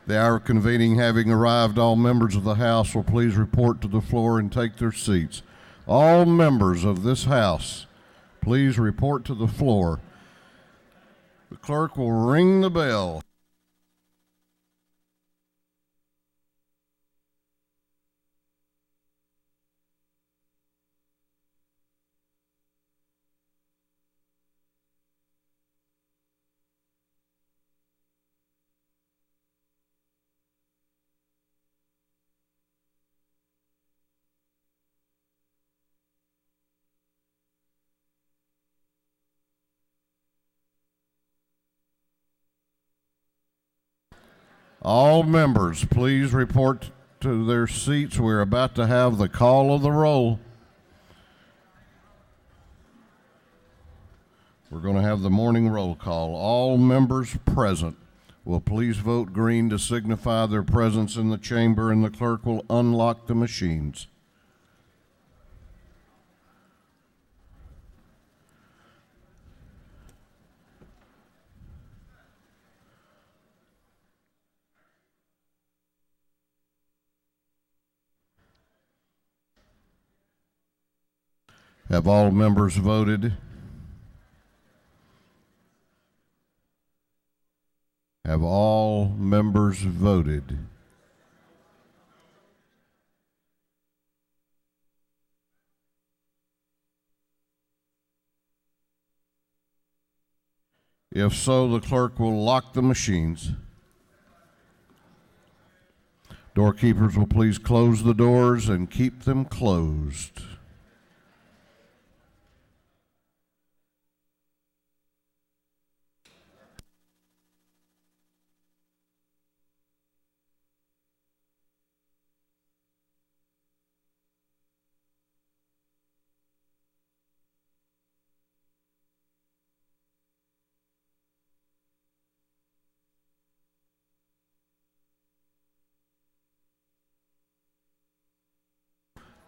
The hour of convening having arrived, all members of the House will please report to the floor and take their seats. All members of this House, please report to the floor. The clerk will ring the bell. All members, please report to their seats. We're about to have the call of the roll. We're going to have the morning roll call. All members present will please vote green to signify their presence in the chamber, and the clerk will unlock the machines. Have all members voted? Have all members voted? If so, the clerk will lock the machines. Doorkeepers will please close the doors and keep them closed.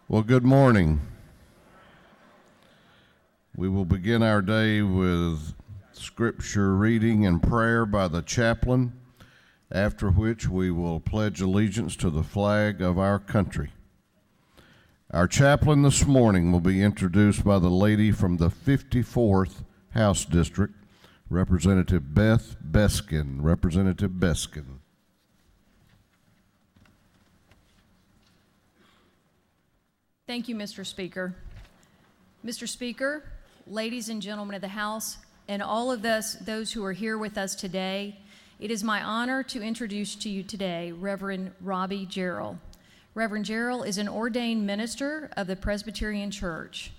Well, good morning. We will begin our day with scripture reading and prayer by the chaplain, after which we will pledge allegiance to the flag of our country. Our chaplain this morning will be introduced by the lady from the 54th House District, Representative Beth Beskin. Representative Beskin. Thank you, Mr. Speaker. Mr. Speaker, ladies and gentlemen of the House, and all of those who are here with us today, it is my honor to introduce to you today Reverend Robbie Gerald. Reverend Gerald is an ordained minister of the Presbyterian Church.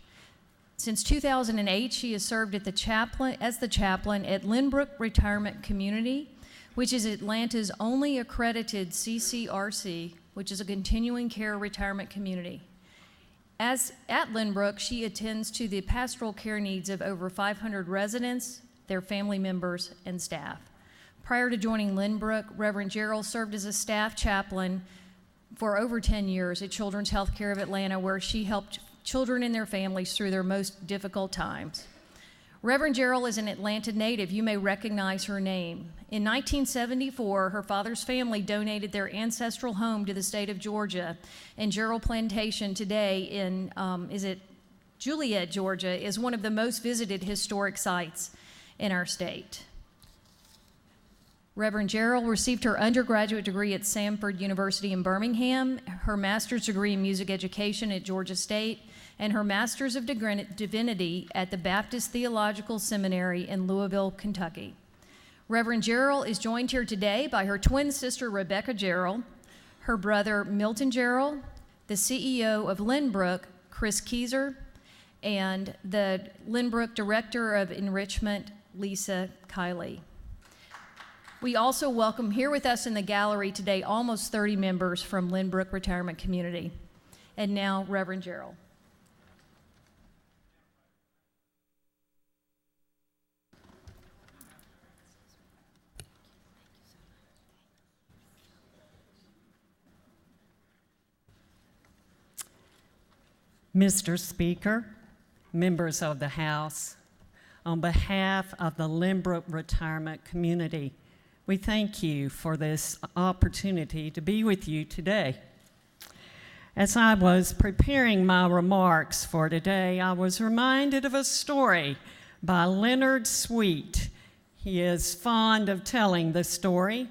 Since 2008, she has served as the chaplain at Lynbrook Retirement Community, which is Atlanta's only accredited CCRC, which is a continuing care retirement community. As at Lynbrook, she attends to the pastoral care needs of over 500 residents, their family members, and staff. Prior to joining Lynbrook, Reverend Gerald served as a staff chaplain for over 10 years at Children's Healthcare of Atlanta, where she helped children and their families through their most difficult times. Reverend Gerald is an Atlanta native. You may recognize her name. In 1974, her father's family donated their ancestral home to the state of Georgia, and Gerald Plantation today in, Juliet, Georgia, is one of the most visited historic sites in our state. Reverend Gerald received her undergraduate degree at Samford University in Birmingham, her master's degree in music education at Georgia State, and her Master's of Divinity at the Baptist Theological Seminary in Louisville, Kentucky. Reverend Gerald is joined here today by her twin sister, Rebecca Gerald, her brother, Milton Gerald, the CEO of Lynbrook, Chris Keyser, and the Lynbrook Director of Enrichment, Lisa Kiley. We also welcome here with us in the gallery today almost 30 members from Lynbrook Retirement Community. And now, Reverend Gerald. Mr. Speaker, members of the House, on behalf of the Lynbrook Retirement Community, we thank you for this opportunity to be with you today. As I was preparing my remarks for today, I was reminded of a story by Leonard Sweet. He is fond of telling the story.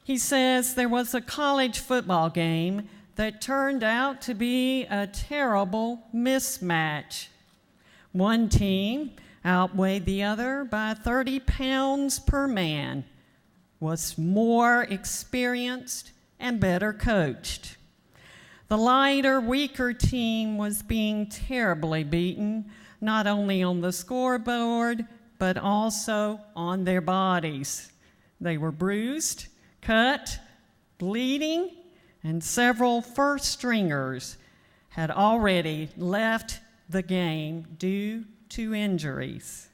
He says there was a college football game that turned out to be a terrible mismatch. One team outweighed the other by 30 pounds per man, was more experienced and better coached. The lighter, weaker team was being terribly beaten, not only on the scoreboard, but also on their bodies. They were bruised, cut, bleeding, and several first stringers had already left the game due to injuries.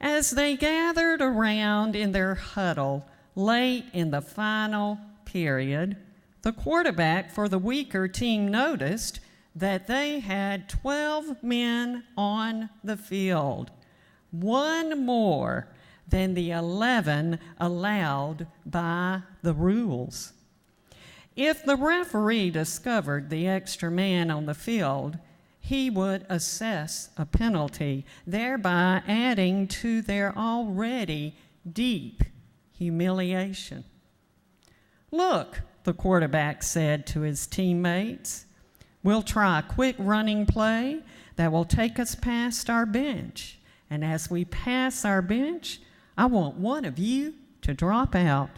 As they gathered around in their huddle late in the final period, the quarterback for the weaker team noticed that they had 12 men on the field, one more than the 11 allowed by the rules. If the referee discovered the extra man on the field, he would assess a penalty, thereby adding to their already deep humiliation. "Look," the quarterback said to his teammates, "we'll try a quick running play that will take us past our bench. And as we pass our bench, I want one of you to drop out.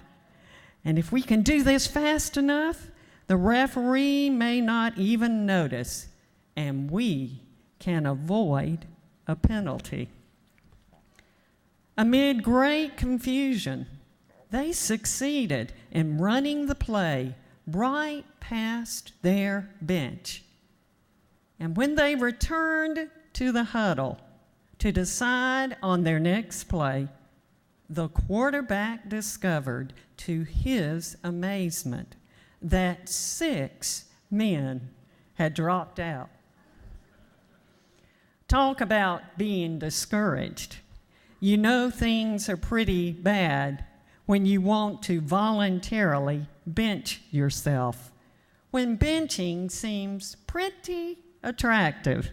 And if we can do this fast enough, the referee may not even notice, and we can avoid a penalty." Amid great confusion, they succeeded in running the play right past their bench. And when they returned to the huddle to decide on their next play, the quarterback discovered, to his amazement, that 6 men had dropped out. Talk about being discouraged. You know things are pretty bad when you want to voluntarily bench yourself, when benching seems pretty attractive.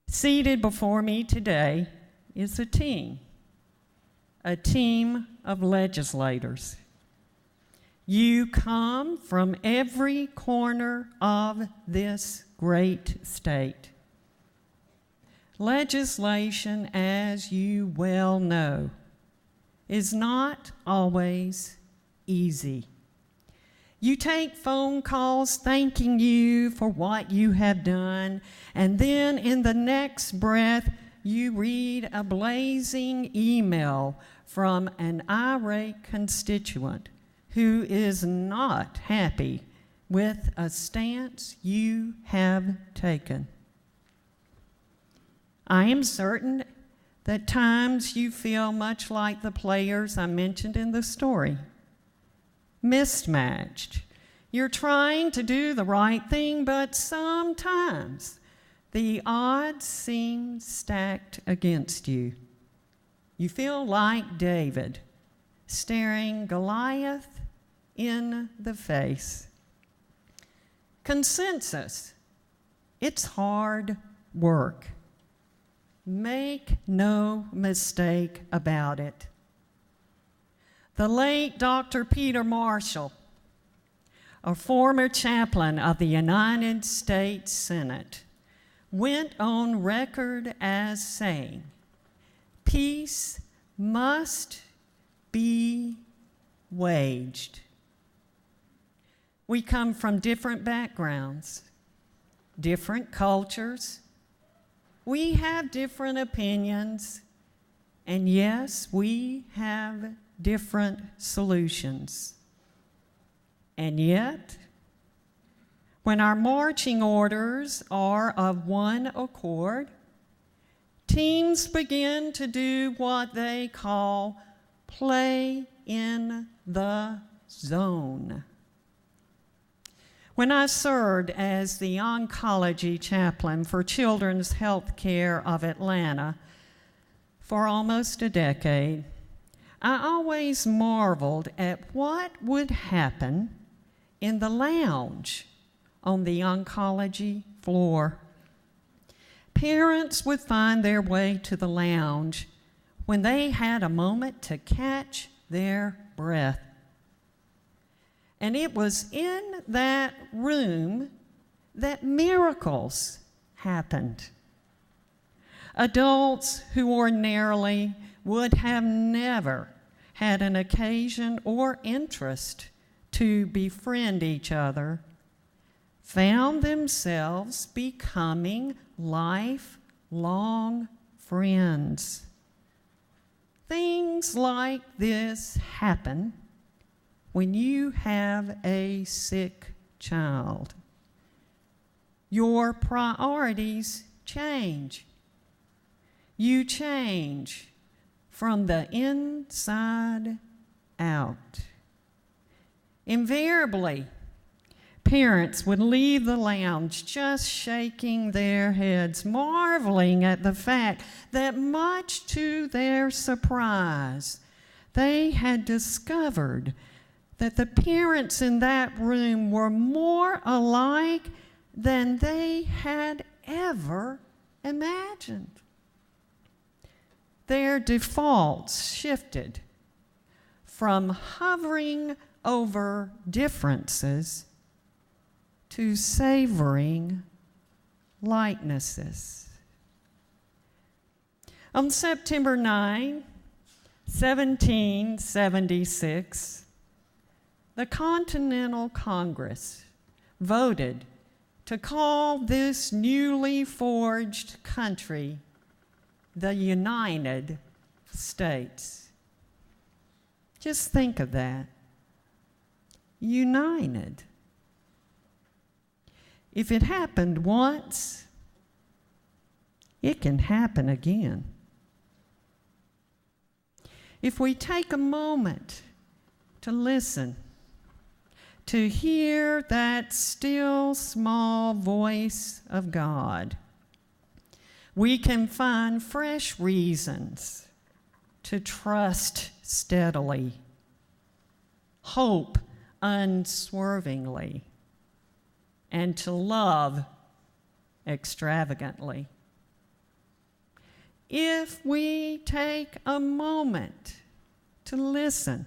Seated before me today is a team of legislators. You come from every corner of this great state. Legislation, as you well know, is not always easy. You take phone calls thanking you for what you have done, and then in the next breath, you read a blazing email from an irate constituent who is not happy with a stance you have taken. I am certain that times you feel much like the players I mentioned in the story, mismatched. You're trying to do the right thing, but sometimes the odds seem stacked against you. You feel like David, staring Goliath in the face. Consensus. It's hard work. Make no mistake about it. The late Dr. Peter Marshall, a former chaplain of the United States Senate, went on record as saying, "Peace must be waged." We come from different backgrounds, different cultures. We have different opinions, and yes, we have different solutions. And yet, when our marching orders are of one accord, teams begin to do what they call play in the zone. When I served as the oncology chaplain for Children's Health Care of Atlanta for almost a decade, I always marveled at what would happen in the lounge on the oncology floor. Parents would find their way to the lounge when they had a moment to catch their breath. And it was in that room that miracles happened. Adults who ordinarily would have never had an occasion or interest to befriend each other found themselves becoming lifelong friends. Things like this happen when you have a sick child. Your priorities change. You change from the inside out. Invariably, parents would leave the lounge just shaking their heads, marveling at the fact that, much to their surprise, they had discovered that the parents in that room were more alike than they had ever imagined. Their defaults shifted from hovering over differences to savoring likenesses. On September 9, 1776, the Continental Congress voted to call this newly forged country the United States. Just think of that. United. If it happened once, it can happen again. If we take a moment to listen, to hear that still small voice of God, we can find fresh reasons to trust steadily, hope unswervingly, and to love extravagantly. If we take a moment to listen,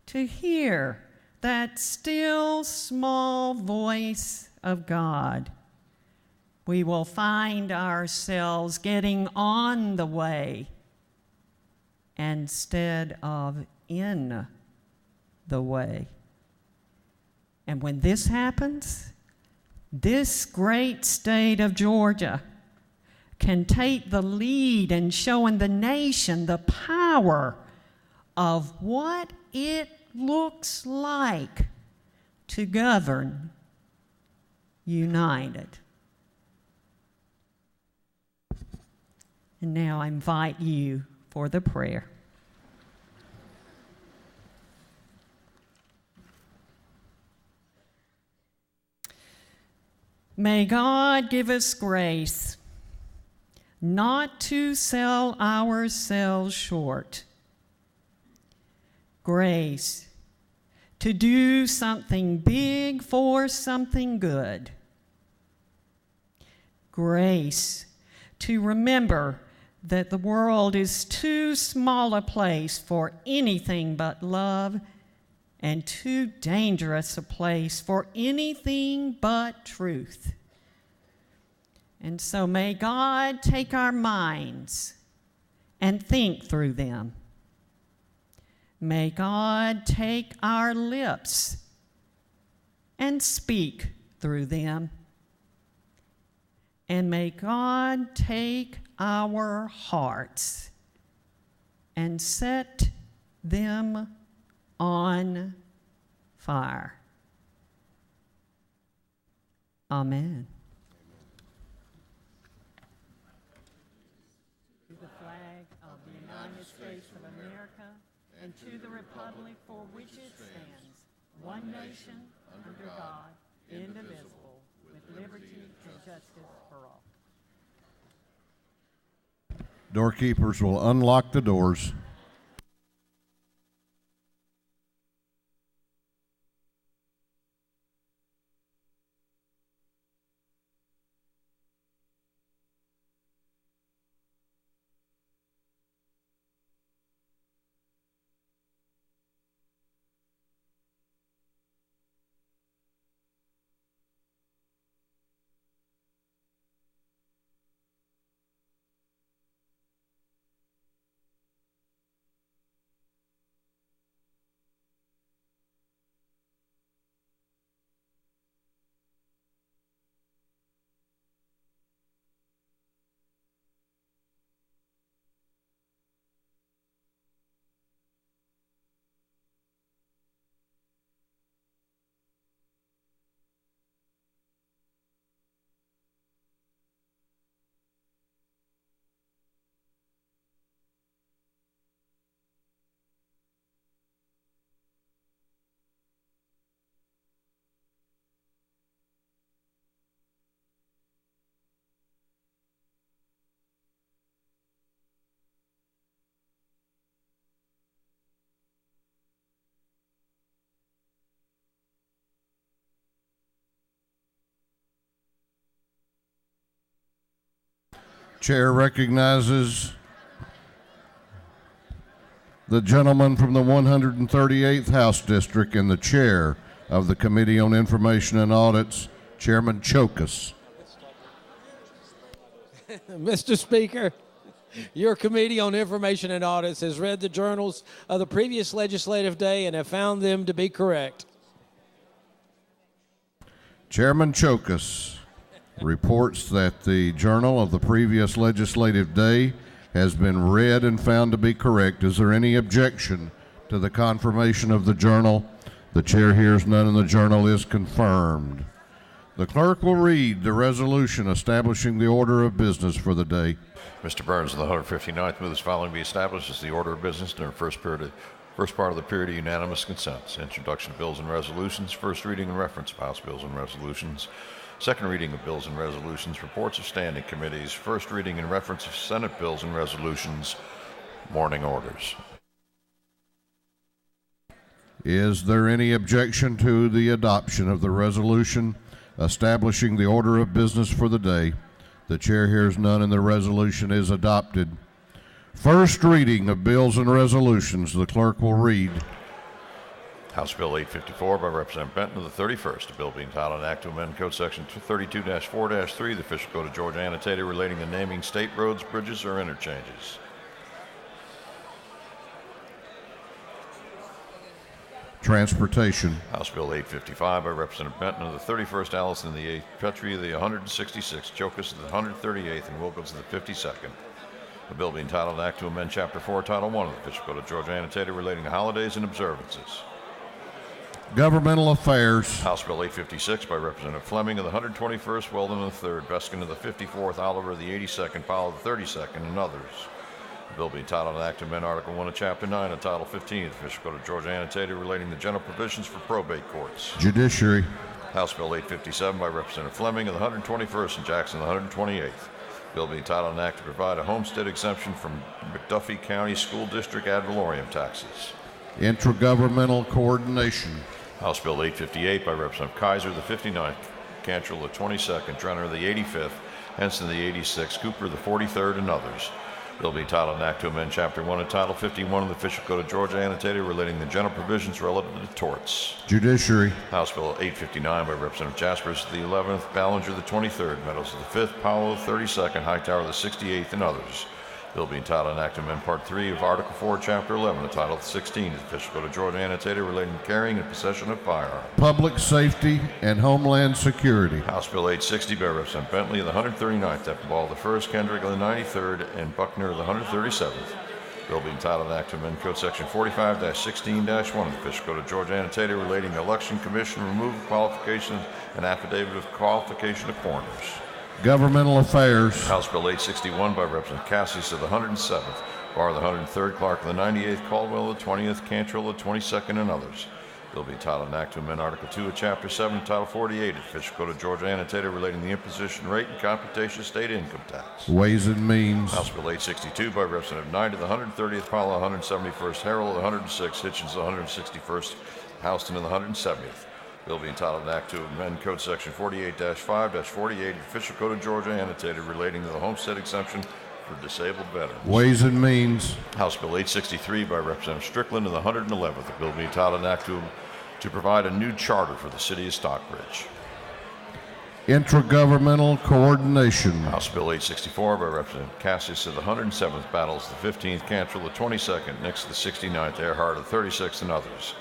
to hear that still small voice of God, we will find ourselves getting on the way instead of in the way. And when this happens, this great state of Georgia can take the lead in showing the nation the power of what it looks like to govern united. And now I invite you for the prayer. May God give us grace not to sell ourselves short. Grace to do something big for something good. Grace to remember that the world is too small a place for anything but love, and too dangerous a place for anything but truth. And so may God take our minds and think through them. May God take our lips and speak through them. And may God take our hearts and set them on fire. Amen. To the flag of the United States of America and to the republic for which it stands, one nation, under God, indivisible, with liberty and justice for all. Doorkeepers will unlock the doors. Chair recognizes the gentleman from the 138th House District and the chair of the Committee on Information and Audits, Chairman Chokas. Mr. Speaker, your Committee on Information and Audits has read the journals of the previous legislative day and have found them to be correct. Chairman Chokas reports that the journal of the previous legislative day has been read and found to be correct. Is there any objection to the confirmation of the journal? The chair hears none and the journal is confirmed. The clerk will read the resolution establishing the order of business for the day. Mr. Burns, of the 159th, move this following be established as the order of business during the first part of the period of unanimous consent. Introduction of bills and resolutions, first reading and reference of House bills and resolutions, second reading of bills and resolutions, reports of standing committees, first reading and reference of Senate bills and resolutions, morning orders. Is there any objection to the adoption of the resolution establishing the order of business for the day? The chair hears none and the resolution is adopted. First reading of bills and resolutions. The clerk will read. House Bill 854 by Representative Benton of the 31st, a bill being titled an act to amend Code Section 32-4-3, the official code of Georgia annotated relating to naming state roads, bridges, or interchanges. Transportation. House Bill 855 by Representative Benton of the 31st, Allison of the 8th, Petrie of the 166th, Chokas of the 138th, and Wilkins of the 52nd. A bill being titled an act to amend Chapter 4, Title 1 of the official code of Georgia annotated relating to holidays and observances. Governmental Affairs. House Bill 856 by Representative Fleming of the 121st, Weldon of the 3rd, Beskin of the 54th, Oliver of the 82nd, Powell of the 32nd, and others. A bill being titled an act to amend Article 1 of Chapter 9 of Title 15 of the official code of Georgia annotated relating to general provisions for probate courts. Judiciary. House Bill 857 by Representative Fleming of the 121st and Jackson of the 128th. Bill being titled an act to provide a homestead exemption from McDuffie County School District ad valorem taxes. Intergovernmental Coordination. House Bill 858 by Representative Kaiser of the 59th, Cantrell of the 22nd, Drenner of the 85th, Henson of the 86th, Cooper of the 43rd, and others. Bill being titled an act to amend Chapter 1 of Title 51 of the official code of Georgia annotated relating to general provisions relative to torts. Judiciary. House Bill 859 by Representative Jaspers of the 11th, Ballinger of the 23rd, Meadows of the 5th, Powell of the 32nd, Hightower of the 68th, and others. Bill being titled an act to amend Part 3 of Article 4, Chapter 11 of Title 16 of the official code of Georgia annotated relating to carrying and possession of firearms. Public Safety and Homeland Security. House Bill 860 by Representative Bentley of the 139th, Eppenball of the 1st, Kendrick of the 93rd, and Buckner of the 137th. Bill being titled an act to amend Code Section 45-16-1 of the official code of Georgia annotated relating to election commission removal qualifications and affidavit of qualification of coroners. Governmental Affairs. House Bill 861 by Representative Cassius of the 107th, Barr of the 103rd, Clark of the 98th, Caldwell of the 20th, Cantrell of the 22nd, and others. Bill being titled an act to amend Article 2 of Chapter 7, Title 48 of the official code of Georgia annotated relating to the imposition rate and computation of state income tax. Ways and Means. House Bill 862 by Representative Knight of the 130th, Powell of the 171st, Harrell of the 106th, Hitchens of the 161st, Houston of the 170th. Bill being titled an act to amend Code Section 48-5-48 of the official code of Georgia annotated relating to the homestead exemption for disabled veterans. Ways and Means. House Bill 863 by Representative Strickland of the 111th. The bill being titled an act to provide a new charter for the city of Stockbridge. Intergovernmental Coordination. House Bill 864 by Representative Cassius of the 107th, Battles of the 15th, Cantrell of the 22nd, Nix of the 69th, Earhart of the 36th, and others.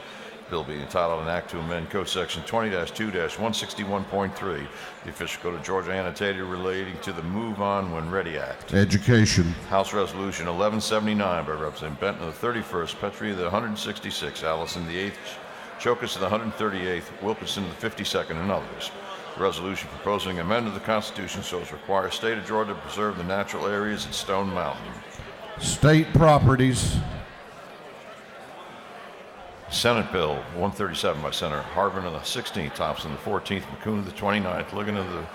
Bill being entitled an act to amend Code Section 20-2-161.3, the official code of Georgia annotated relating to the Move On When Ready Act. Education. House Resolution 1179 by Representative Benton of the 31st, Petrie of the 166th, Allison of the 8th, Chokas of the 138th, Wilkinson of the 52nd, and others. The resolution proposing amendment of the Constitution so as to require the state of Georgia to preserve the natural areas at Stone Mountain. State Properties. Senate Bill 137 by Senator Harvin of the 16th, Thompson of the 14th, McCoon of the 29th, Ligon of the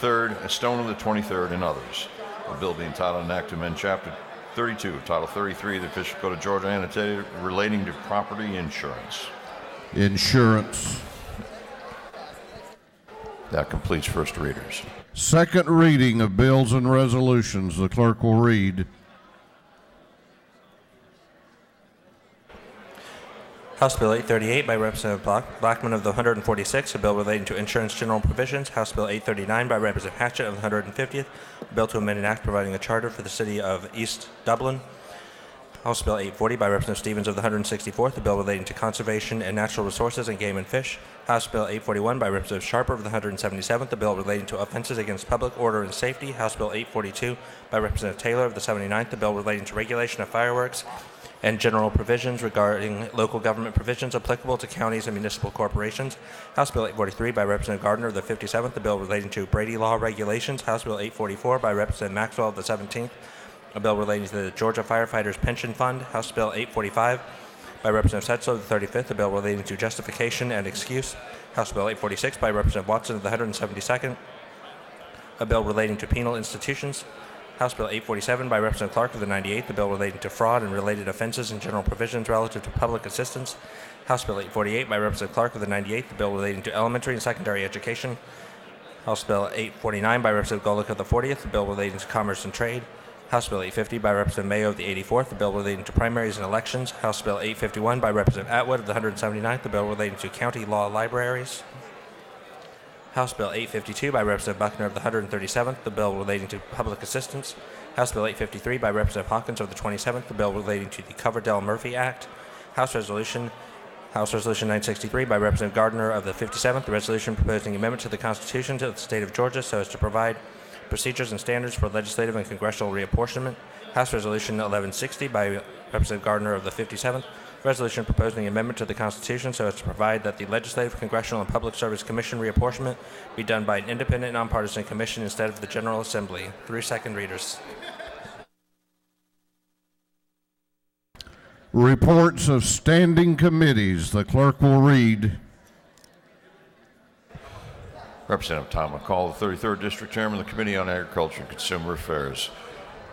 3rd, and Stone of the 23rd, and others. The bill being titled an act to amend Chapter 32, Title 33 of the official code of Georgia annotated relating to property insurance. Insurance. That completes first readers. Second reading of bills and resolutions. The clerk will read. House Bill 838 by Representative Blackman of the 146, a bill relating to insurance general provisions. House Bill 839 by Representative Hatchett of the 150th, a bill to amend an act providing a charter for the city of East Dublin. House Bill 840 by Representative Stevens of the 164th, a bill relating to conservation and natural resources and game and fish. House Bill 841 by Representative Sharper of the 177th, a bill relating to offenses against public order and safety. House Bill 842 by Representative Taylor of the 79th, a bill relating to regulation of fireworks and general provisions regarding local government provisions applicable to counties and municipal corporations. House Bill 843 by Representative Gardner of the 57th, a bill relating to Brady Law regulations. House Bill 844 by Representative Maxwell of the 17th, a bill relating to the Georgia Firefighters Pension Fund. House Bill 845 by Representative Setzel of the 35th, a bill relating to justification and excuse. House Bill 846 by Representative Watson of the 172nd, a bill relating to penal institutions. House Bill 847 by Representative Clark of the 98th, a bill relating to fraud and related offenses and general provisions relative to public assistance. House Bill 848 by Representative Clark of the 98th, a bill relating to elementary and secondary education. House Bill 849 by Representative Golick of the 40th, a bill relating to commerce and trade. House Bill 850 by Representative Mayo of the 84th, a bill relating to primaries and elections. House Bill 851 by Representative Atwood of the 179th, a bill relating to county law libraries. House Bill 852 by Representative Buckner of the 137th, the bill relating to public assistance. House Bill 853 by Representative Hawkins of the 27th, the bill relating to the Coverdell-Murphy Act. House Resolution 963 by Representative Gardner of the 57th, the resolution proposing amendment to the Constitution of the State of Georgia so as to provide procedures and standards for legislative and congressional reapportionment. House Resolution 1160 by Representative Gardner of the 57th, resolution proposing amendment to the Constitution so as to provide that the Legislative, Congressional, and Public Service Commission reapportionment be done by an independent, nonpartisan commission instead of the General Assembly. 3 second readers. Reports of standing committees. The clerk will read. Representative Tom McCall, the 33rd District Chairman of the Committee on Agriculture and Consumer Affairs,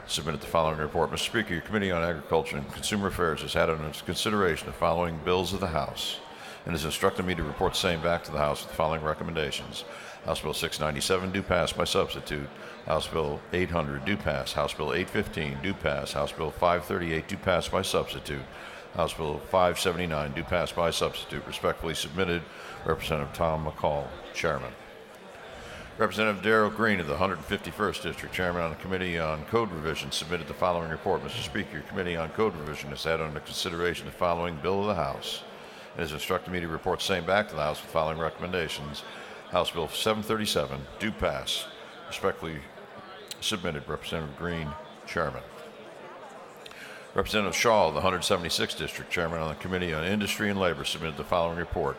submitted the following report. Mr. Speaker, your Committee on Agriculture and Consumer Affairs has had under its consideration the following bills of the House and has instructed me to report the same back to the House with the following recommendations. House Bill 697 do pass by substitute. House Bill 800 do pass. House Bill 815 do pass. House Bill 538 do pass by substitute. House Bill 579 do pass by substitute. Respectfully submitted, Representative Tom McCall, Chairman. Representative Darrell Green of the 151st District, Chairman on the Committee on Code Revision, submitted the following report. Mr. Speaker, your Committee on Code Revision has had under consideration the following bill of the House. It has instructed me to report the same back to the House with the following recommendations. House Bill 737 do pass. Respectfully submitted, Representative Green, Chairman. Representative Shaw of the 176th District, Chairman on the Committee on Industry and Labor, submitted the following report.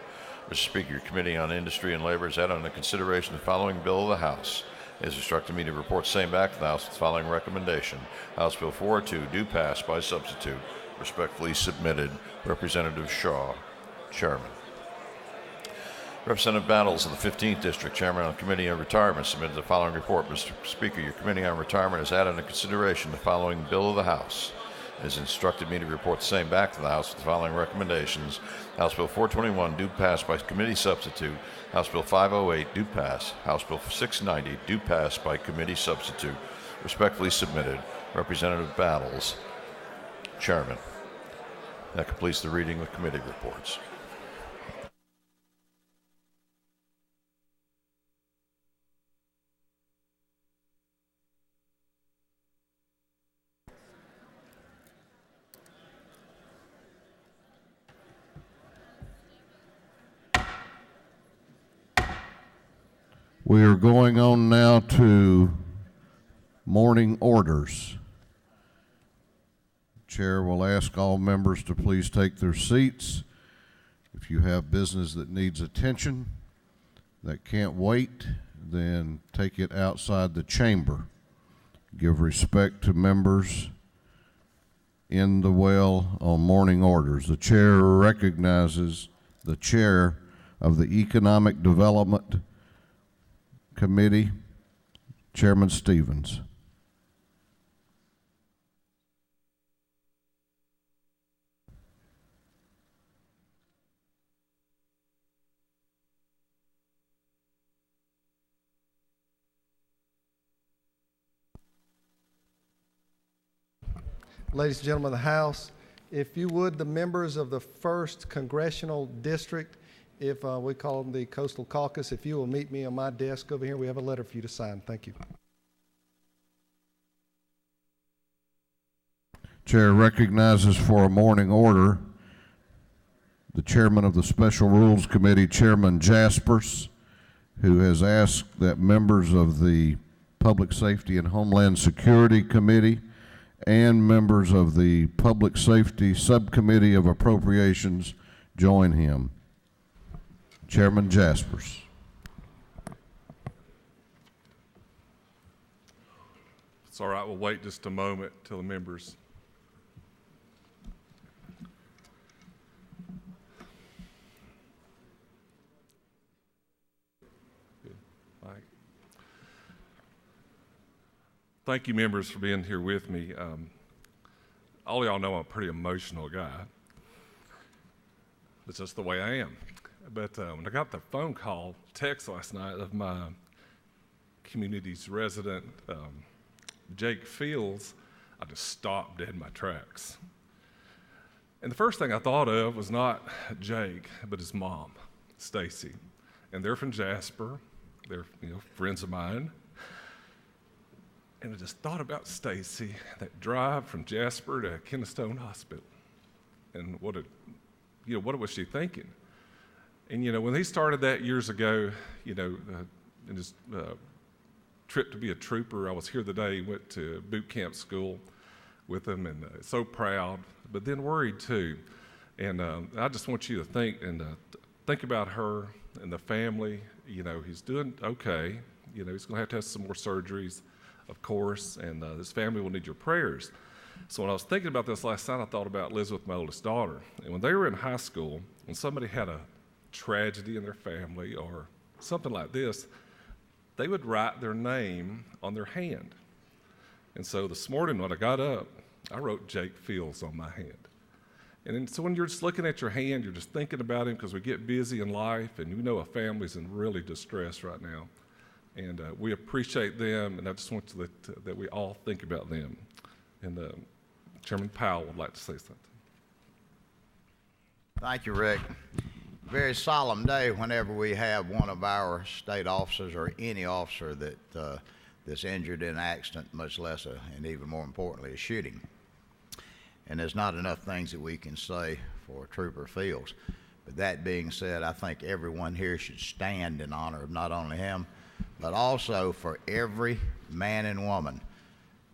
Mr. Speaker, your Committee on Industry and Labor has had under consideration the following bill of the House. It has instructed me to report the same back to the House with the following recommendation. House Bill 402 do pass by substitute. Respectfully submitted, Representative Shaw, Chairman. Representative Battles of the 15th District, Chairman on the Committee on Retirement, submitted the following report. Mr. Speaker, your Committee on Retirement has had under consideration the following bill of the House. It has instructed me to report the same back to the House with the following recommendations. House Bill 421 do pass by committee substitute. House Bill 508 do pass. House Bill 690 do pass by committee substitute. Respectfully submitted, Representative Battles, Chairman. That completes the reading of committee reports. We are going on now to morning orders. Chair will ask all members to please take their seats. If you have business that needs attention, that can't wait, then take it outside the chamber. Give respect to members in the well on morning orders. The chair recognizes the chair of the Economic Development Committee, Chairman Stevens. Ladies and gentlemen of the House, if you would, the members of the 1st Congressional District, if we call them the Coastal Caucus, if you will meet me on my desk over here, we have a letter for you to sign. Thank you. Chair recognizes for a morning order the chairman of the Special Rules Committee, Chairman Jaspers, who has asked that members of the Public Safety and Homeland Security Committee and members of the Public Safety Subcommittee of Appropriations join him. Chairman Jaspers. It's all right, we'll wait just a moment till the members. Thank you, members, for being here with me. All of y'all know I'm a pretty emotional guy. That's just the way I am. But when I got the phone call, text last night of my community's resident, Jake Fields, I just stopped dead in my tracks. And the first thing I thought of was not Jake, but his mom, Stacy. And they're from Jasper. They're friends of mine. And I just thought about Stacy, that drive from Jasper to Kennestone Hospital. And what was she thinking? And when he started that years ago, in his trip to be a trooper, I was here the day he went to boot camp school with him, and so proud, but then worried too. And I just want you to think about her and the family. He's doing okay. He's going to have some more surgeries, of course, and his family will need your prayers. So when I was thinking about this last night, I thought about Elizabeth, my oldest daughter. And when they were in high school, when somebody had a tragedy in their family or something like this, they would write their name on their hand. And so this morning when I got up, I wrote Jake Fields on my hand. And then, so when you're just looking at your hand, you're just thinking about him because we get busy in life, and a family's in really distress right now. And we appreciate them, and I just want that we all think about them. And Chairman Powell would like to say something. Thank you, Rick. Very solemn day whenever we have one of our state officers or any officer that's injured in an accident, much less, and even more importantly, a shooting. And there's not enough things that we can say for Trooper Fields. But that being said, I think everyone here should stand in honor of not only him, but also for every man and woman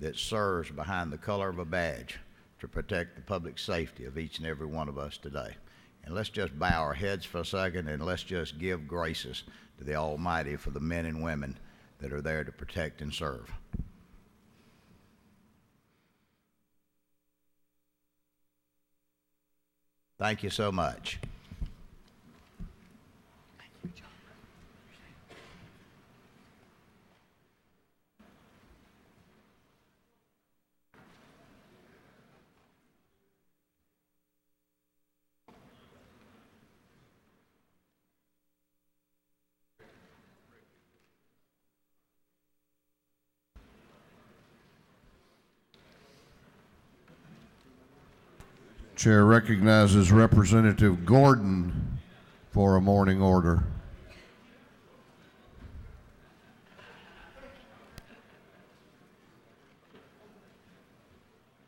that serves behind the color of a badge to protect the public safety of each and every one of us today. And let's just bow our heads for a second, and let's just give graces to the Almighty for the men and women that are there to protect and serve. Thank you so much. Chair recognizes Representative Gordon for a morning order.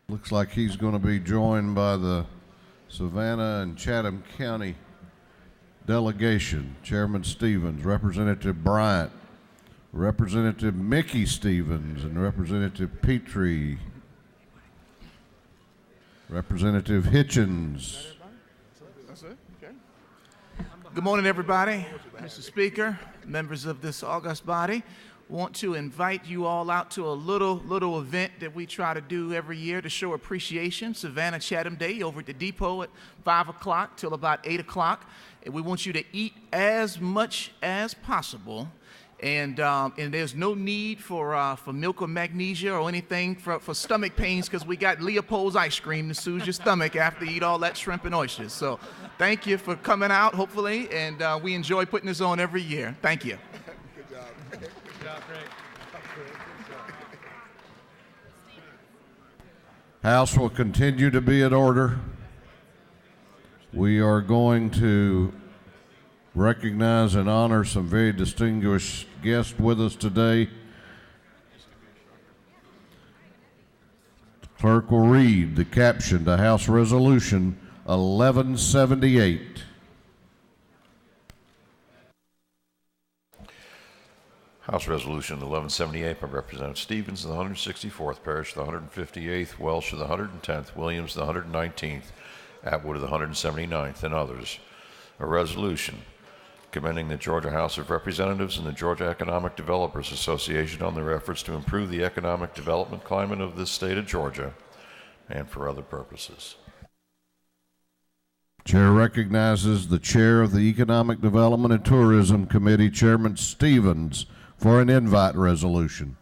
Looks like he's going to be joined by the Savannah and Chatham County delegation. Chairman Stevens, Representative Bryant, Representative Mickey Stevens, and Representative Petrie. Representative Hitchens. Good morning, everybody. Mr. Speaker, members of this august body, want to invite you all out to a little event that we try to do every year to show appreciation, Savannah Chatham Day over at the depot at 5 o'clock till about 8 o'clock. And we want you to eat as much as possible. And there's no need for milk or magnesia or anything for stomach pains, because we got Leopold's ice cream to soothe your stomach after you eat all that shrimp and oysters. So thank you for coming out, hopefully, and we enjoy putting this on every year. Thank you. Good job. Good job, great. House will continue to be in order. We are going to recognize and honor some very distinguished guests with us today. The clerk will read the caption to House Resolution 1178. House Resolution 1178 by Representative Stevens of the 164th Parish, the 158th, Welsh of the 110th, Williams of the 119th, Atwood of the 179th, and others. A resolution commending the Georgia House of Representatives and the Georgia Economic Developers Association on their efforts to improve the economic development climate of this state of Georgia and for other purposes. Chair recognizes the Chair of the Economic Development and Tourism Committee, Chairman Stevens, for an invite resolution.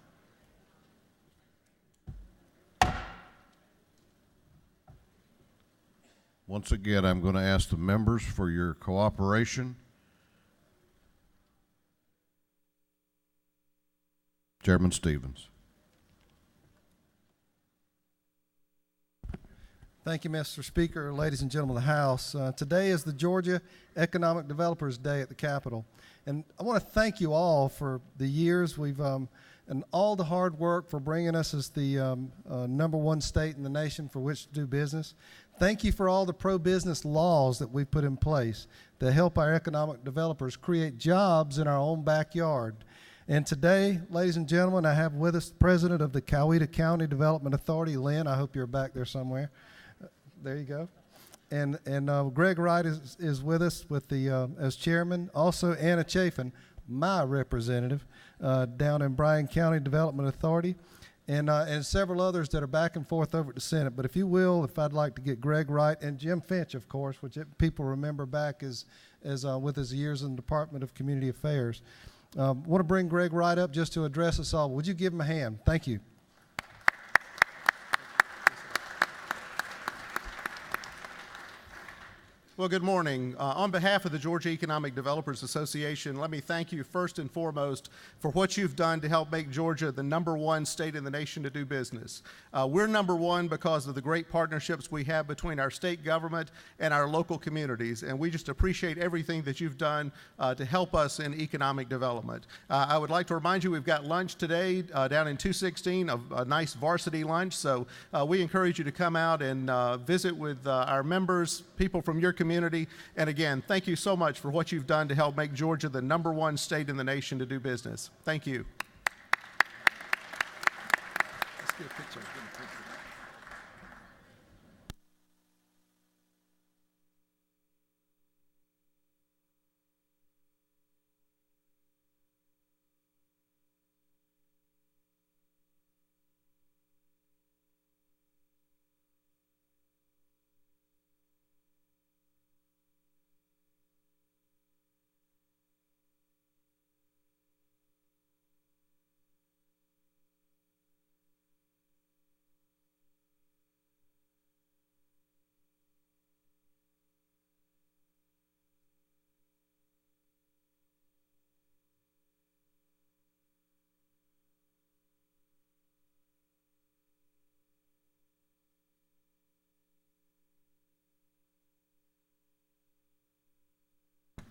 Once again, I'm going to ask the members for your cooperation. Chairman Stevens. Thank you, Mr. Speaker, ladies and gentlemen of the House. Today is the Georgia Economic Developers Day at the Capitol. And I want to thank you all for the years we've, and all the hard work for bringing us as the #1 state in the nation for which to do business. Thank you for all the pro-business laws that we've put in place to help our economic developers create jobs in our own backyard. And today, ladies and gentlemen, I have with us the president of the Coweta County Development Authority, Lynn. I hope you're back there somewhere. There you go. And Greg Wright is with us with the as chairman. Also, Anna Chafin, my representative down in Bryan County Development Authority, and several others that are back and forth over at the Senate. But if you will, if I'd like to get Greg Wright and Jim Finch, of course, which people remember back as with his years in the Department of Community Affairs. Want to bring Greg Wright up just to address us all. Would you give him a hand? Thank you. Well, good morning. On behalf of the Georgia Economic Developers Association, let me thank you first and foremost for what you've done to help make Georgia the #1 state in the nation to do business. We're #1 because of the great partnerships we have between our state government and our local communities, and we just appreciate everything that you've done to help us in economic development. I would like to remind you we've got lunch today down in 216, a nice varsity lunch, so we encourage you to come out and visit with our members, people from your community. And again, thank you so much for what you've done to help make Georgia the #1 state in the nation to do business. Thank you. Let's get a picture.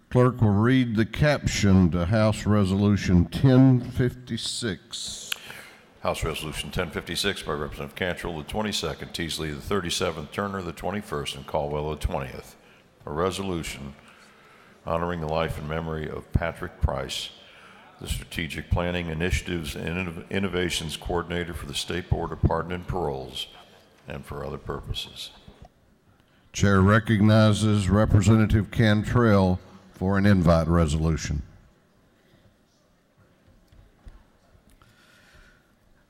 Clerk will read the caption to House Resolution 1056. House Resolution 1056 by Representative Cantrell, the 22nd, Teasley, the 37th, Turner, the 21st, and Caldwell, the 20th. A resolution honoring the life and memory of Patrick Price, the Strategic Planning Initiatives and Innovations Coordinator for the State Board of Pardon and Paroles, and for other purposes. Chair recognizes Representative Cantrell for an invite resolution.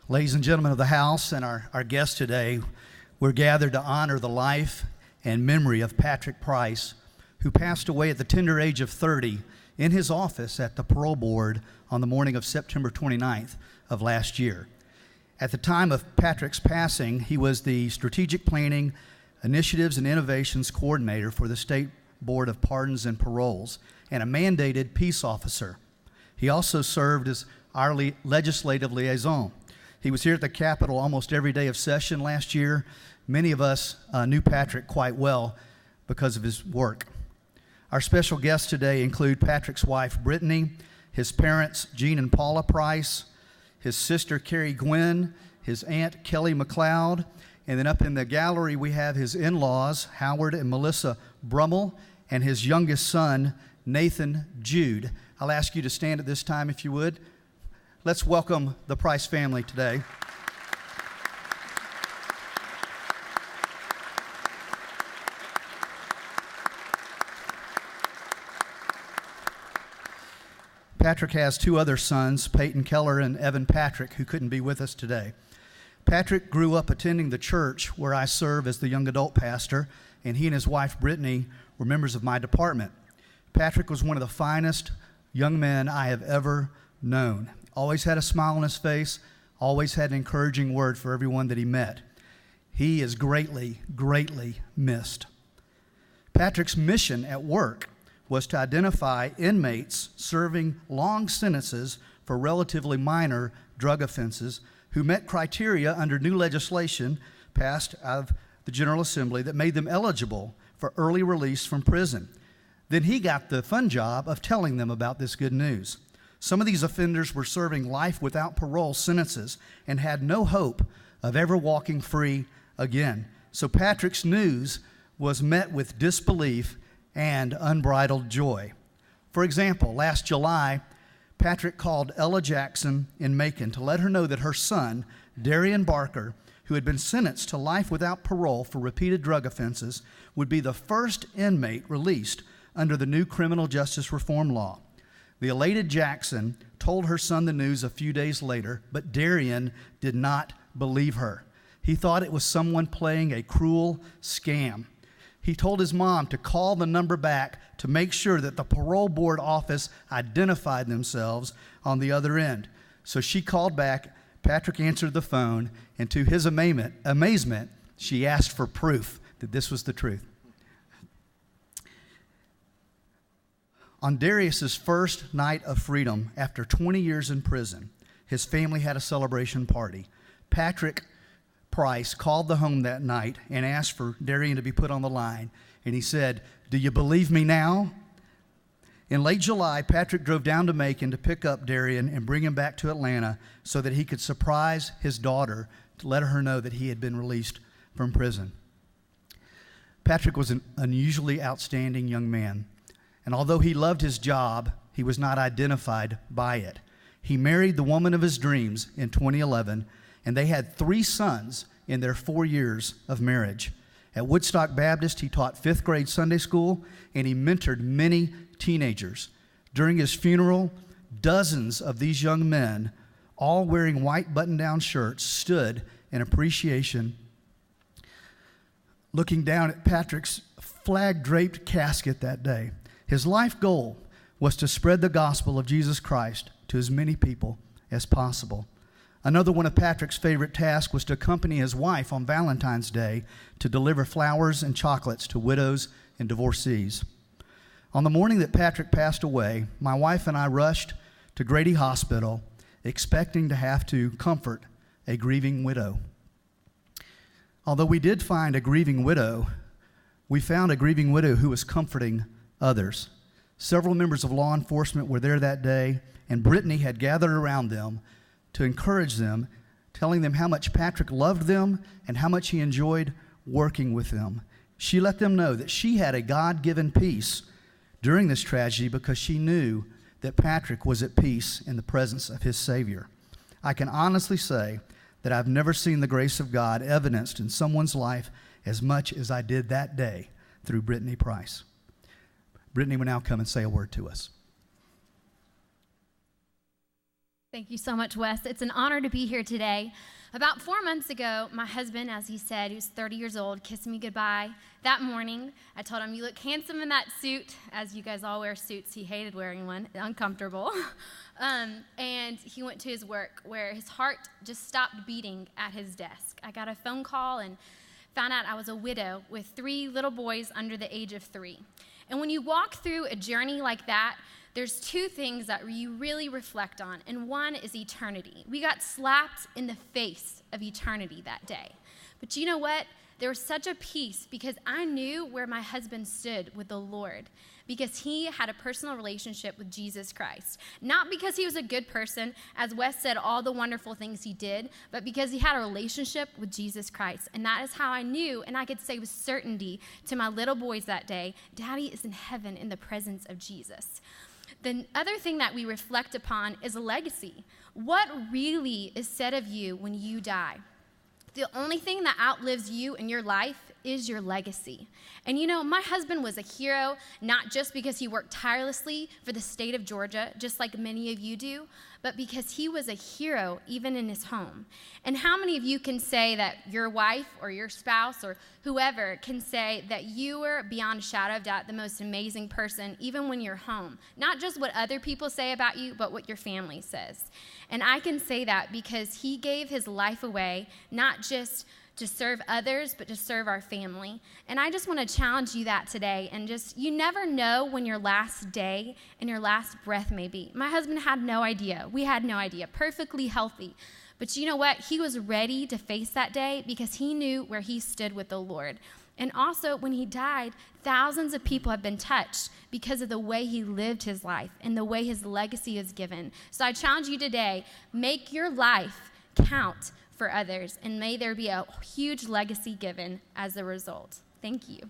Ladies and gentlemen of the House and our guests today, we're gathered to honor the life and memory of Patrick Price, who passed away at the tender age of 30 in his office at the Parole Board on the morning of September 29th of last year. At the time of Patrick's passing, he was the Strategic Planning Initiatives and Innovations Coordinator for the State Board of Pardons and Paroles and a mandated peace officer. He also served as our legislative liaison. He was here at the Capitol almost every day of session last year. Many of us knew Patrick quite well because of his work. Our special guests today include Patrick's wife, Brittany, his parents, Gene and Paula Price, his sister, Carrie Gwynn, his aunt, Kelly McLeod, and then up in the gallery we have his in-laws, Howard and Melissa Brummel, and his youngest son, Nathan Jude. I'll ask you to stand at this time if you would. Let's welcome the Price family today. Patrick has two other sons, Peyton Keller and Evan Patrick, who couldn't be with us today. Patrick grew up attending the church where I serve as the young adult pastor, and he and his wife, Brittany, were members of my department. Patrick was one of the finest young men I have ever known. Always had a smile on his face, always had an encouraging word for everyone that he met. He is greatly, greatly missed. Patrick's mission at work was to identify inmates serving long sentences for relatively minor drug offenses who met criteria under new legislation passed out of the General Assembly that made them eligible for early release from prison. Then he got the fun job of telling them about this good news. Some of these offenders were serving life without parole sentences and had no hope of ever walking free again. So Patrick's news was met with disbelief and unbridled joy. For example, last July, Patrick called Ella Jackson in Macon to let her know that her son, Darian Barker, who had been sentenced to life without parole for repeated drug offenses, would be the first inmate released under the new criminal justice reform law. The elated Jackson told her son the news a few days later, but Darian did not believe her. He thought it was someone playing a cruel scam. He told his mom to call the number back to make sure that the parole board office identified themselves on the other end. So she called back, Patrick answered the phone, and to his amazement, she asked for proof that this was the truth. On Darius's first night of freedom after 20 years in prison, his family had a celebration party. Patrick Price called the home that night and asked for Darian to be put on the line, and he said, "Do you believe me now?" In late July, Patrick drove down to Macon to pick up Darian and bring him back to Atlanta so that he could surprise his daughter to let her know that he had been released from prison. Patrick was an unusually outstanding young man, and although he loved his job, he was not identified by it. He married the woman of his dreams in 2011, and they had 3 sons in their 4 years of marriage. At Woodstock Baptist, he taught 5th grade Sunday school, and he mentored many teenagers. During his funeral, dozens of these young men, all wearing white button-down shirts, stood in appreciation, looking down at Patrick's flag-draped casket that day. His life goal was to spread the gospel of Jesus Christ to as many people as possible. Another one of Patrick's favorite tasks was to accompany his wife on Valentine's Day to deliver flowers and chocolates to widows and divorcees. On the morning that Patrick passed away, my wife and I rushed to Grady Hospital, expecting to have to comfort a grieving widow. Although we did find a grieving widow, we found a grieving widow who was comforting others. Several members of law enforcement were there that day, and Brittany had gathered around them to encourage them, telling them how much Patrick loved them and how much he enjoyed working with them. She let them know that she had a God-given peace during this tragedy because she knew that Patrick was at peace in the presence of his Savior. I can honestly say that I've never seen the grace of God evidenced in someone's life as much as I did that day through Brittany Price. Brittany will now come and say a word to us. Thank you so much, Wes. It's an honor to be here today. About 4 months ago, my husband, as he said, who's 30 years old, kissed me goodbye. That morning, I told him, "You look handsome in that suit." As you guys all wear suits, he hated wearing one, uncomfortable. And he went to his work where his heart just stopped beating at his desk. I got a phone call and found out I was a widow with 3 little boys under the age of 3. And when you walk through a journey like that, there's 2 things that you really reflect on, and one is eternity. We got slapped in the face of eternity that day. But you know what? There was such a peace because I knew where my husband stood with the Lord, because he had a personal relationship with Jesus Christ. Not because he was a good person, as Wes said, all the wonderful things he did, but because he had a relationship with Jesus Christ. And that is how I knew, and I could say with certainty to my little boys that day, Daddy is in heaven in the presence of Jesus. The other thing that we reflect upon is a legacy. What really is said of you when you die? The only thing that outlives you in your life is your legacy. And you know, my husband was a hero, not just because he worked tirelessly for the state of Georgia, just like many of you do, but because he was a hero even in his home. And how many of you can say that your wife or your spouse or whoever can say that you were beyond a shadow of doubt the most amazing person even when you're home? Not just what other people say about you, but what your family says. And I can say that because he gave his life away, not just to serve others, but to serve our family. And I just want to challenge you that today. And just, you never know when your last day and your last breath may be. My husband had no idea. We had no idea. Perfectly healthy. But you know what? He was ready to face that day because he knew where he stood with the Lord. And also, when he died, thousands of people have been touched because of the way he lived his life and the way his legacy is given. So I challenge you today, make your life count for others, and may there be a huge legacy given as a result. Thank you.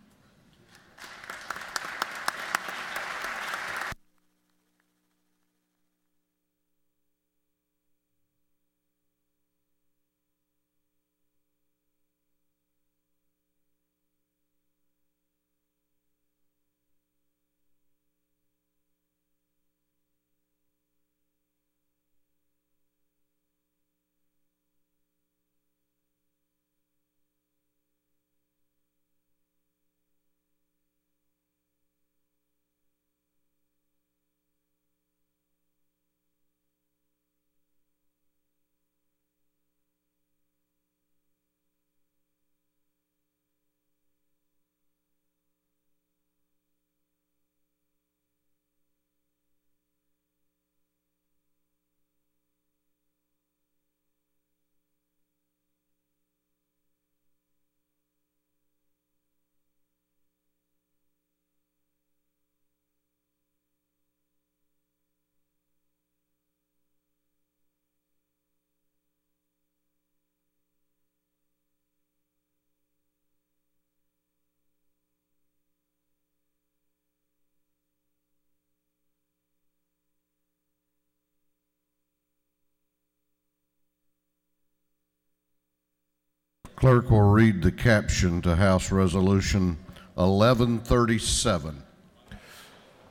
Clerk will read the caption to House Resolution 1137.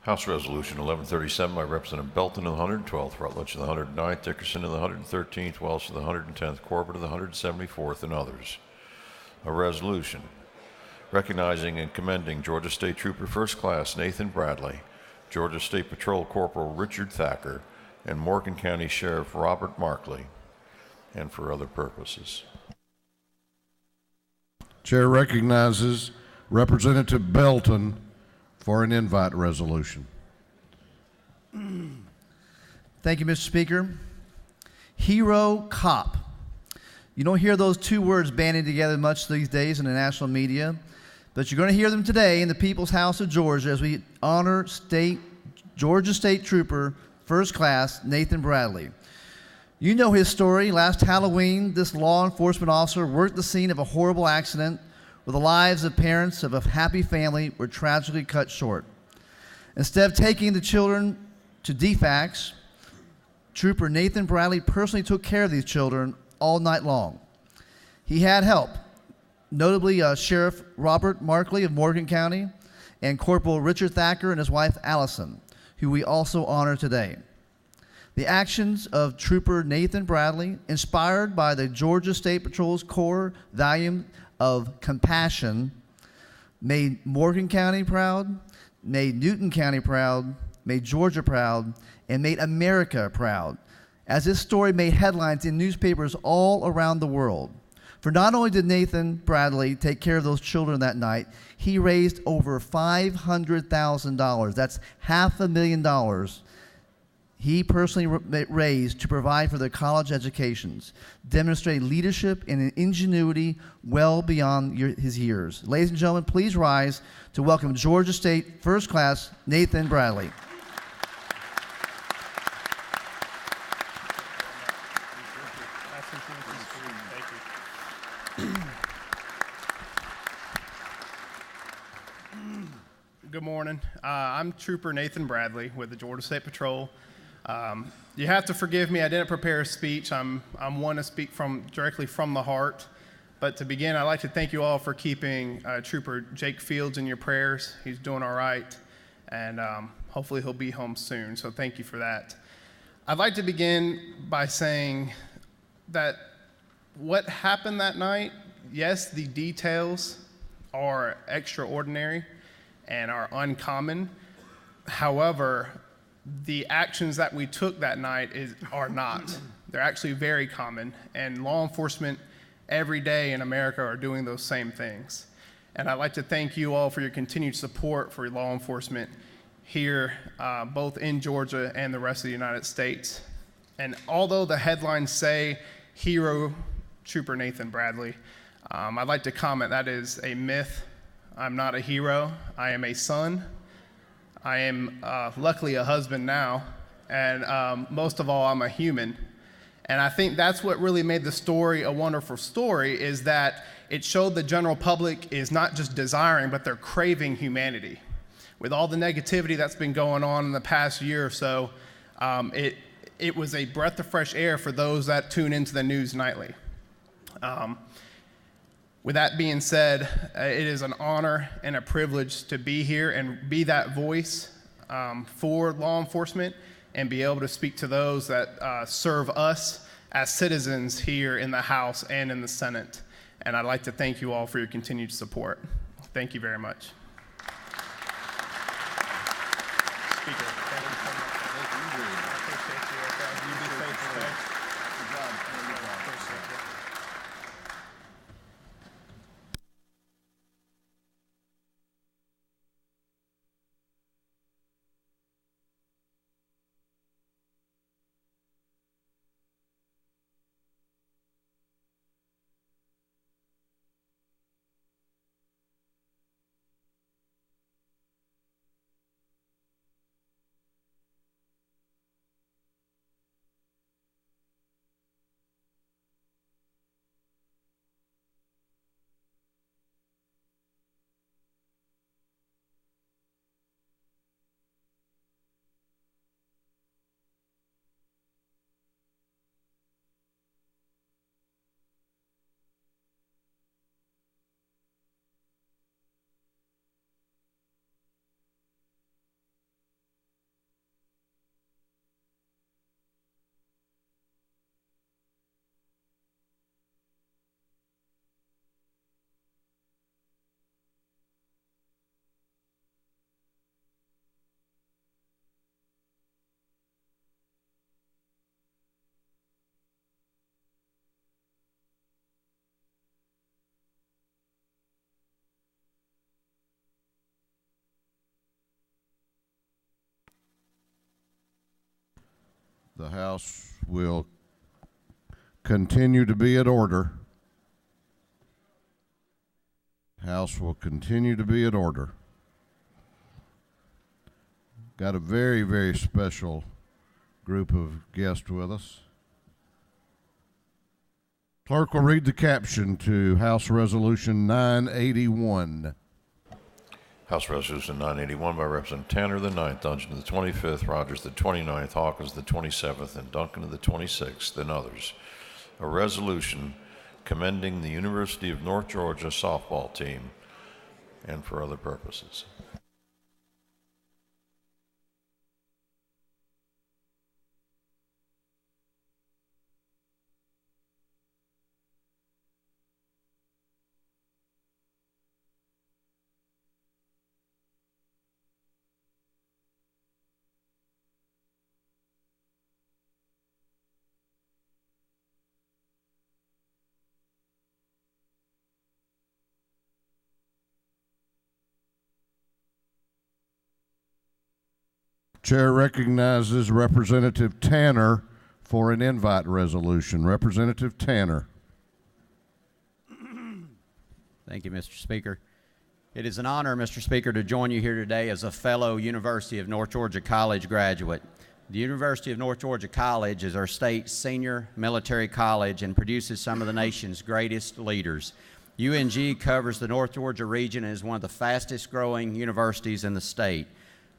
House Resolution 1137 by Representative Belton of the 112th, Rutledge of the 109th, Dickerson of the 113th, Welsh of the 110th, Corbett of the 174th, and others. A resolution recognizing and commending Georgia State Trooper First Class Nathan Bradley, Georgia State Patrol Corporal Richard Thacker, and Morgan County Sheriff Robert Markley, and for other purposes. Chair recognizes Representative Belton for an invite resolution. Thank you, Mr. Speaker. Hero cop. You don't hear those 2 words banded together much these days in the national media, but you're going to hear them today in the People's House of Georgia as we honor Georgia State Trooper First Class Nathan Bradley. You know his story. Last Halloween, this law enforcement officer worked the scene of a horrible accident where the lives of parents of a happy family were tragically cut short. Instead of taking the children to DFACS, Trooper Nathan Bradley personally took care of these children all night long. He had help, notably Sheriff Robert Markley of Morgan County and Corporal Richard Thacker and his wife Allison, who we also honor today. The actions of Trooper Nathan Bradley, inspired by the Georgia State Patrol's core value of compassion, made Morgan County proud, made Newton County proud, made Georgia proud, and made America proud, as this story made headlines in newspapers all around the world. For not only did Nathan Bradley take care of those children that night, he raised over $500,000. That's $500,000 he personally raised to provide for their college educations, demonstrating leadership and an ingenuity well beyond his years. Ladies and gentlemen, please rise to welcome Georgia State First Class Nathan Bradley. Good morning. I'm Trooper Nathan Bradley with the Georgia State Patrol. You have to forgive me, I didn't prepare a speech. I'm one to speak directly from the heart. But to begin, I'd like to thank you all for keeping Trooper Jake Fields in your prayers. He's doing all right, and hopefully he'll be home soon, so thank you for that. I'd like to begin by saying that what happened that night, yes, the details are extraordinary and are uncommon. However, the actions that we took that night are not. They're actually very common, and law enforcement every day in America are doing those same things. And I'd like to thank you all for your continued support for law enforcement here, both in Georgia and the rest of the United States. And although the headlines say Hero Trooper Nathan Bradley, I'd like to comment that is a myth. I'm not a hero. I am a son. I am luckily a husband now, and most of all, I'm a human. And I think that's what really made the story a wonderful story, is that it showed the general public is not just desiring, but they're craving humanity. With all the negativity that's been going on in the past year or so, it was a breath of fresh air for those that tune into the news nightly. With that being said, it is an honor and a privilege to be here and be that voice for law enforcement and be able to speak to those that serve us as citizens here in the House and in the Senate. And I'd like to thank you all for your continued support. Thank you very much. Speaker, thank you so much. I appreciate you. You be safe today. Good job. Appreciate it. The House will continue to be in order. House will continue to be in order. Got a very, very special group of guests with us. Clerk will read the caption to House Resolution 981. House Resolution 981 by Representative Tanner the 9th, Dungeon the 25th, Rogers the 29th, Hawkins the 27th, and Duncan the 26th, and others. A resolution commending the University of North Georgia softball team and for other purposes. Chair recognizes Representative Tanner for an invite resolution. Representative Tanner. Thank you, Mr. Speaker. It is an honor, Mr. Speaker, to join you here today as a fellow University of North Georgia College graduate. The University of North Georgia College is our state's senior military college and produces some of the nation's greatest leaders. UNG covers the North Georgia region and is one of the fastest growing universities in the state.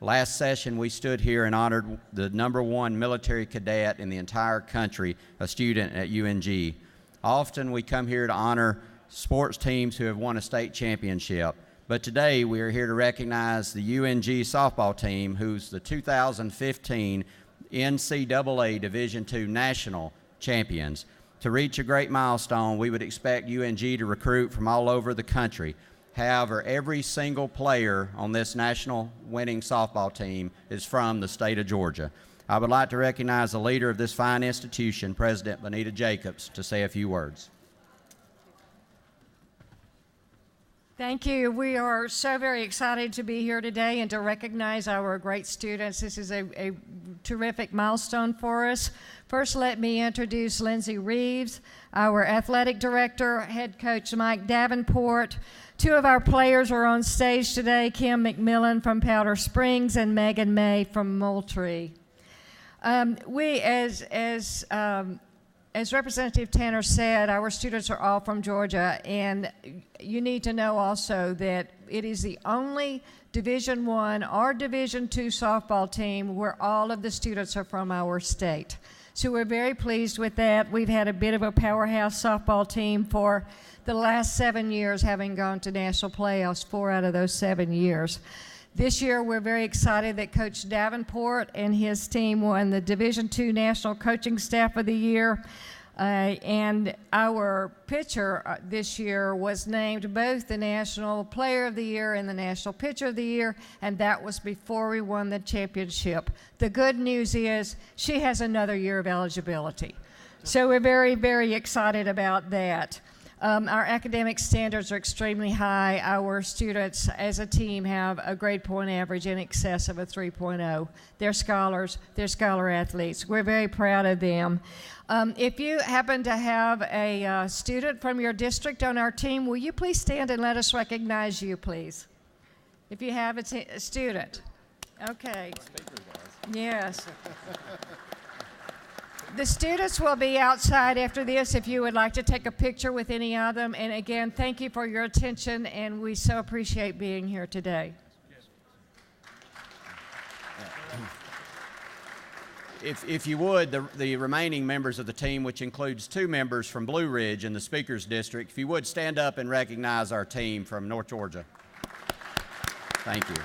Last session, we stood here and honored the #1 military cadet in the entire country, a student at UNG. Often we come here to honor sports teams who have won a state championship, but today we are here to recognize the UNG softball team, who's the 2015 NCAA Division II national champions. To reach a great milestone, we would expect UNG to recruit from all over the country. However, every single player on this national winning softball team is from the state of Georgia. I would like to recognize the leader of this fine institution, President Bonita Jacobs, to say a few words. Thank you. We are so very excited to be here today and to recognize our great students. This is a terrific milestone for us. First, let me introduce Lindsay Reeves, our athletic director, head coach Mike Davenport. Two of our players are on stage today, Kim McMillan from Powder Springs and Megan May from Moultrie. As Representative Tanner said, our students are all from Georgia, and you need to know also that it is the only Division I or Division II softball team where all of the students are from our state. So we're very pleased with that. We've had a bit of a powerhouse softball team for the last 7 years, having gone to national playoffs 4 out of those 7 years. This year, we're very excited that Coach Davenport and his team won the Division II National Coaching Staff of the Year. And our pitcher this year was named both the National Player of the Year and the National Pitcher of the Year, and that was before we won the championship. The good news is she has another year of eligibility. So we're very, very excited about that. Our academic standards are extremely high. Our students as a team have a grade point average in excess of a 3.0. They're scholars, they're scholar athletes. We're very proud of them. If you happen to have a student from your district on our team, will you please stand and let us recognize you, please? If you have a student. Okay. Yes. The students will be outside after this if you would like to take a picture with any of them. And again, thank you for your attention, and we so appreciate being here today. If you would, the remaining members of the team, which includes 2 members from Blue Ridge in the Speaker's District, if you would stand up and recognize our team from North Georgia. Thank you.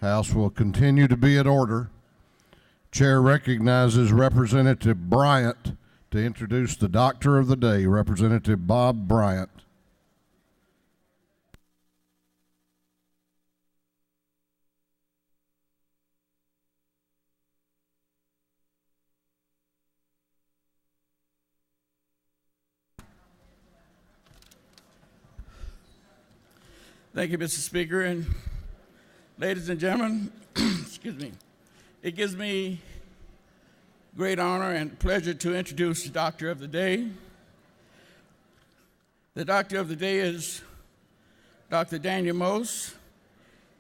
House will continue to be in order. Chair recognizes Representative Bryant to introduce the Doctor of the Day, Representative Bob Bryant. Thank you, Mr. Speaker, and ladies and gentlemen, excuse me. It gives me great honor and pleasure to introduce the Doctor of the Day. The Doctor of the Day is Dr. Daniel Mose.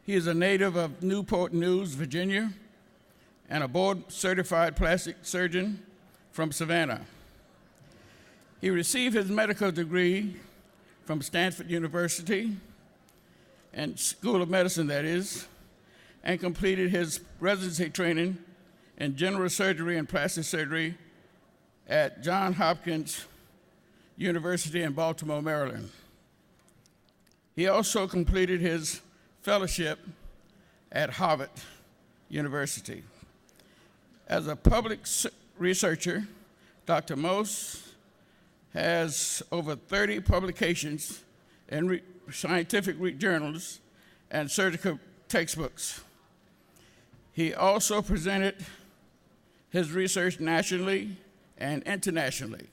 He is a native of Newport News, Virginia, and a board-certified plastic surgeon from Savannah. He received his medical degree from Stanford University and School of Medicine, that is, and completed his residency training in general surgery and plastic surgery at Johns Hopkins University in Baltimore, Maryland. He also completed his fellowship at Harvard University. As a public researcher, Dr. Mose has over 30 publications in scientific journals and surgical textbooks. He also presented his research nationally and internationally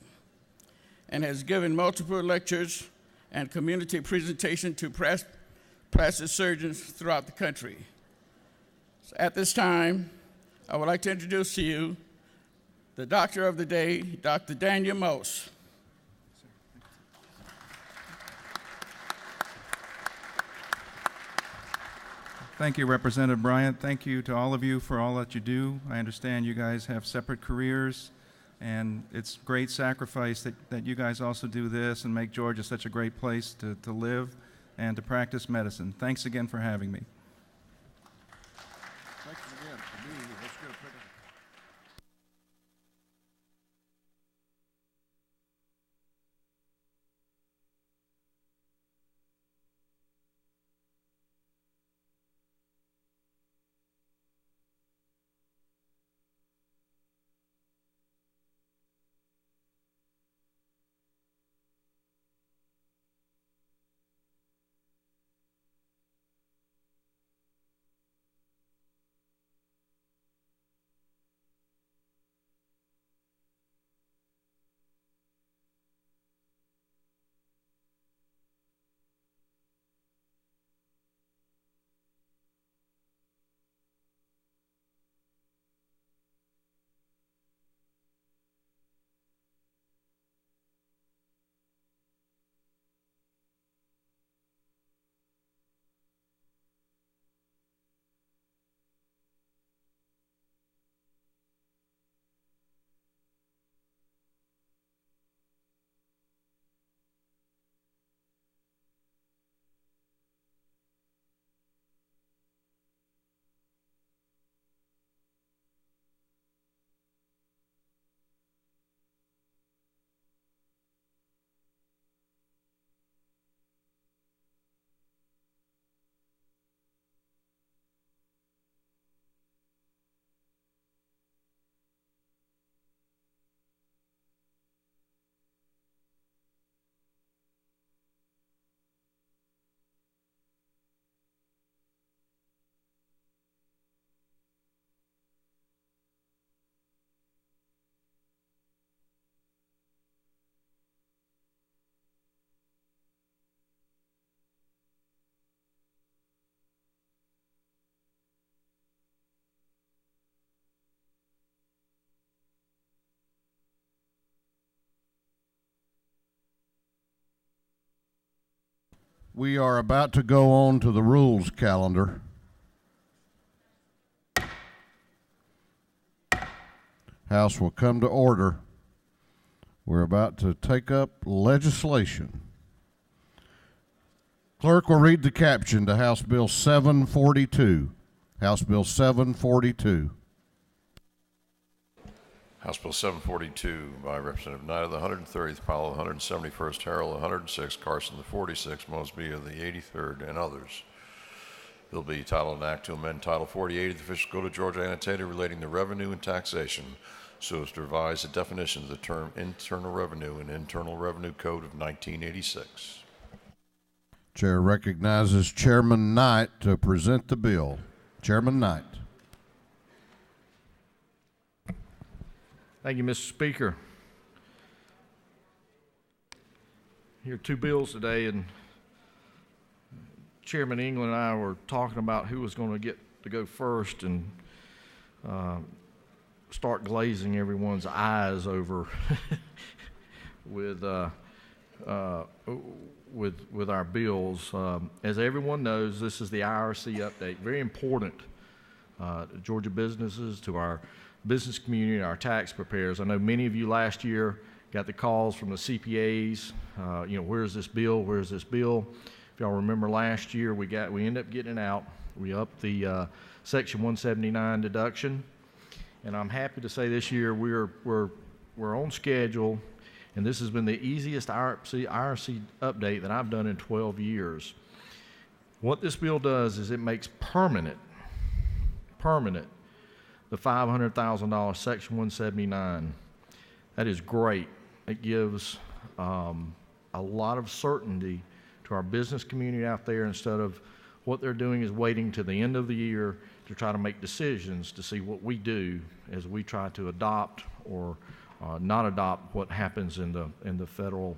and has given multiple lectures and community presentations to plastic surgeons throughout the country. So at this time, I would like to introduce to you the Doctor of the Day, Dr. Daniel Mose. Thank you, Representative Bryant. Thank you to all of you for all that you do. I understand you guys have separate careers, and it's great sacrifice that you guys also do this and make Georgia such a great place to live and to practice medicine. Thanks again for having me. Thanks again for being here. Let's get a picture. We are about to go on to the rules calendar. House will come to order. We're about to take up legislation. Clerk will read the caption to House Bill 742. House Bill 742. House Bill 742 by Representative Knight of the 130th, Powell of the 171st, Harrell of the 106th, Carson of the 46th, Mosby of the 83rd, and others. Bill be titled an act to amend Title 48 of the Official Code of Georgia annotated relating to revenue and taxation so as to revise the definition of the term internal revenue in Internal Revenue Code of 1986. Chair recognizes Chairman Knight to present the bill. Chairman Knight. Thank you, Mr. Speaker. Here are two bills today, and Chairman England and I were talking about who was going to get to go first and start glazing everyone's eyes over with our bills. As everyone knows, this is the IRC update. Very important to Georgia businesses, to our business community, and our tax preparers. I know many of you last year got the calls from the CPAs. Where's this bill? Where's this bill? If y'all remember last year, we ended up getting it out. We upped the Section 179 deduction, and I'm happy to say this year we're on schedule. And this has been the easiest IRC update that I've done in 12 years. What this bill does is it makes permanent the $500,000 Section 179. That is great. It gives a lot of certainty to our business community out there, instead of what they're doing is waiting to the end of the year to try to make decisions to see what we do as we try to adopt or not adopt what happens in the federal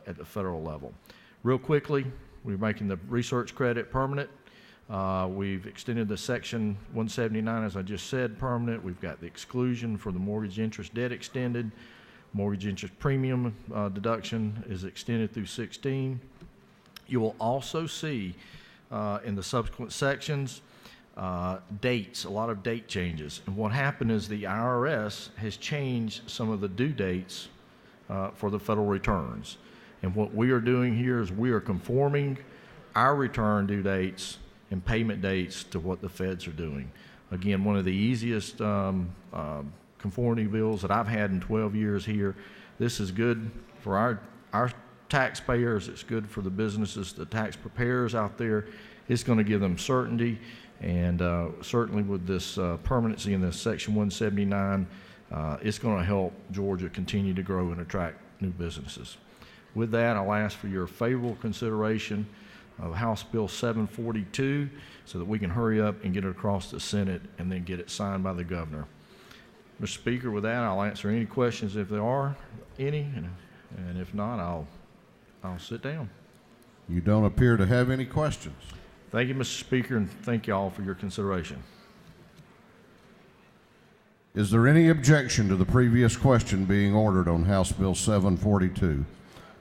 at the federal level. Real quickly, we're making the research credit permanent. We've extended the Section 179, as I just said, permanent. We've got the exclusion for the mortgage interest debt extended. Mortgage interest premium deduction is extended through 16. You will also see in the subsequent sections dates, a lot of date changes. And what happened is the IRS has changed some of the due dates for the federal returns. And what we are doing here is we are conforming our return due dates and payment dates to what the feds are doing. Again, one of the easiest conformity bills that I've had in 12 years here. This is good for our taxpayers. It's good for the businesses, the tax preparers out there. It's going to give them certainty. And certainly with this permanency in this Section 179, it's going to help Georgia continue to grow and attract new businesses. With that, I'll ask for your favorable consideration of House Bill 742 so that we can hurry up and get it across the Senate and then get it signed by the governor. Mr. Speaker, with that, I'll answer any questions if there are any, and if not, I'll sit down. You don't appear to have any questions. Thank you, Mr. Speaker, and thank you all for your consideration. Is there any objection to the previous question being ordered on House Bill 742?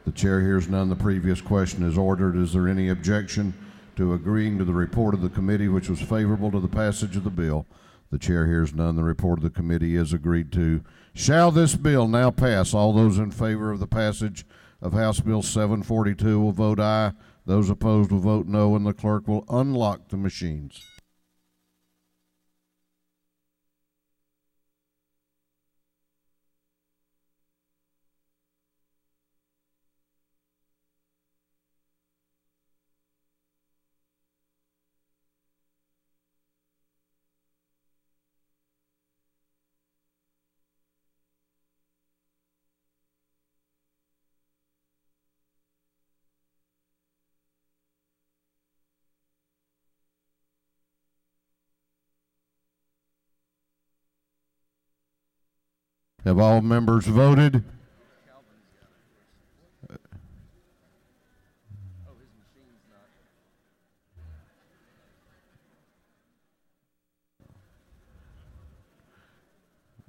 The chair hears none. The previous question is ordered. Is there any objection to agreeing to the report of the committee, which was favorable to the passage of the bill? The chair hears none. The report of the committee is agreed to. Shall this bill now pass? All those in favor of the passage of House Bill 742 will vote aye. Those opposed will vote no, and the clerk will unlock the machines. Have all members voted?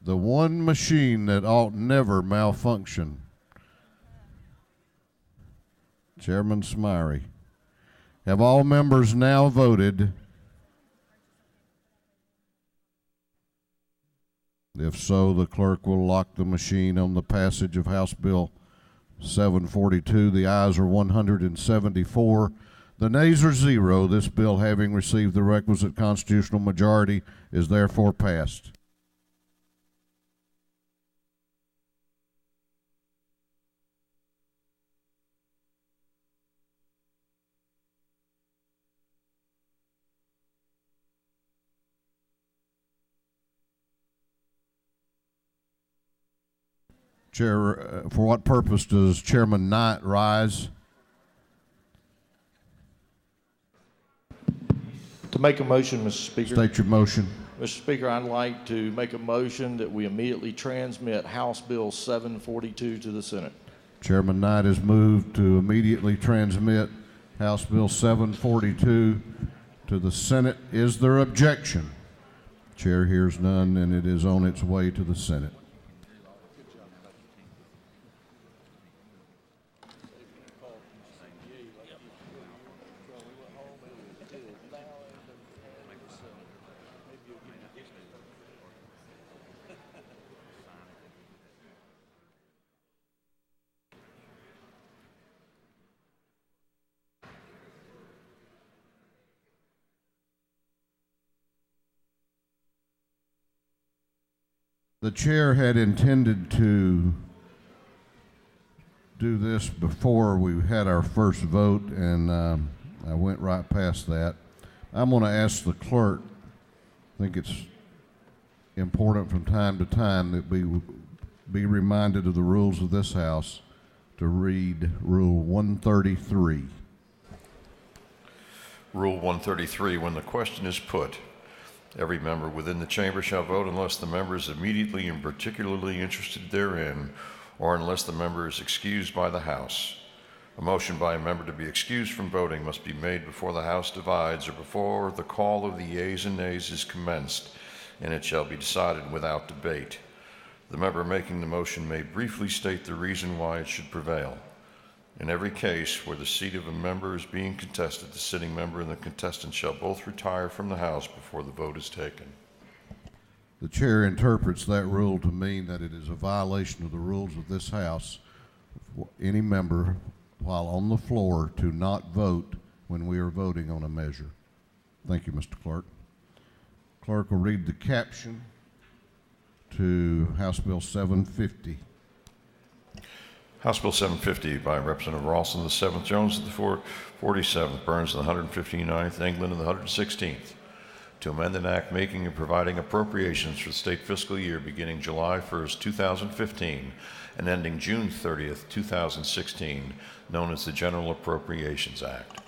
The one machine that ought never malfunction. Chairman Smyrie. Have all members now voted? If so, the clerk will lock the machine on the passage of House Bill 742. The ayes are 174. The nays are 0. This bill, having received the requisite constitutional majority, is therefore passed. Chair, for what purpose does Chairman Knight rise? To make a motion, Mr. Speaker. State your motion. Mr. Speaker, I'd like to make a motion that we immediately transmit House Bill 742 to the Senate. Chairman Knight has moved to immediately transmit House Bill 742 to the Senate. Is there objection? Chair hears none, and it is on its way to the Senate. The chair had intended to do this before we had our first vote, and I went right past that. I'm going to ask the clerk, I think it's important from time to time that we be reminded of the rules of this House, to read Rule 133. Rule 133, when the question is put, every member within the chamber shall vote unless the member is immediately and particularly interested therein, or unless the member is excused by the House. A motion by a member to be excused from voting must be made before the House divides or before the call of the yeas and nays is commenced, and it shall be decided without debate. The member making the motion may briefly state the reason why it should prevail. In every case where the seat of a member is being contested, the sitting member and the contestant shall both retire from the House before the vote is taken. The chair interprets that rule to mean that it is a violation of the rules of this House for any member, while on the floor, to not vote when we are voting on a measure. Thank you, Mr. Clerk. Clerk will read the caption to House Bill 750. House Bill 750 by Representative Ralston, the 7th, Jones, the 47th, Burns, the 159th, England, and the 116th, to amend an act making and providing appropriations for the state fiscal year beginning July 1st, 2015, and ending June 30th, 2016, known as the General Appropriations Act.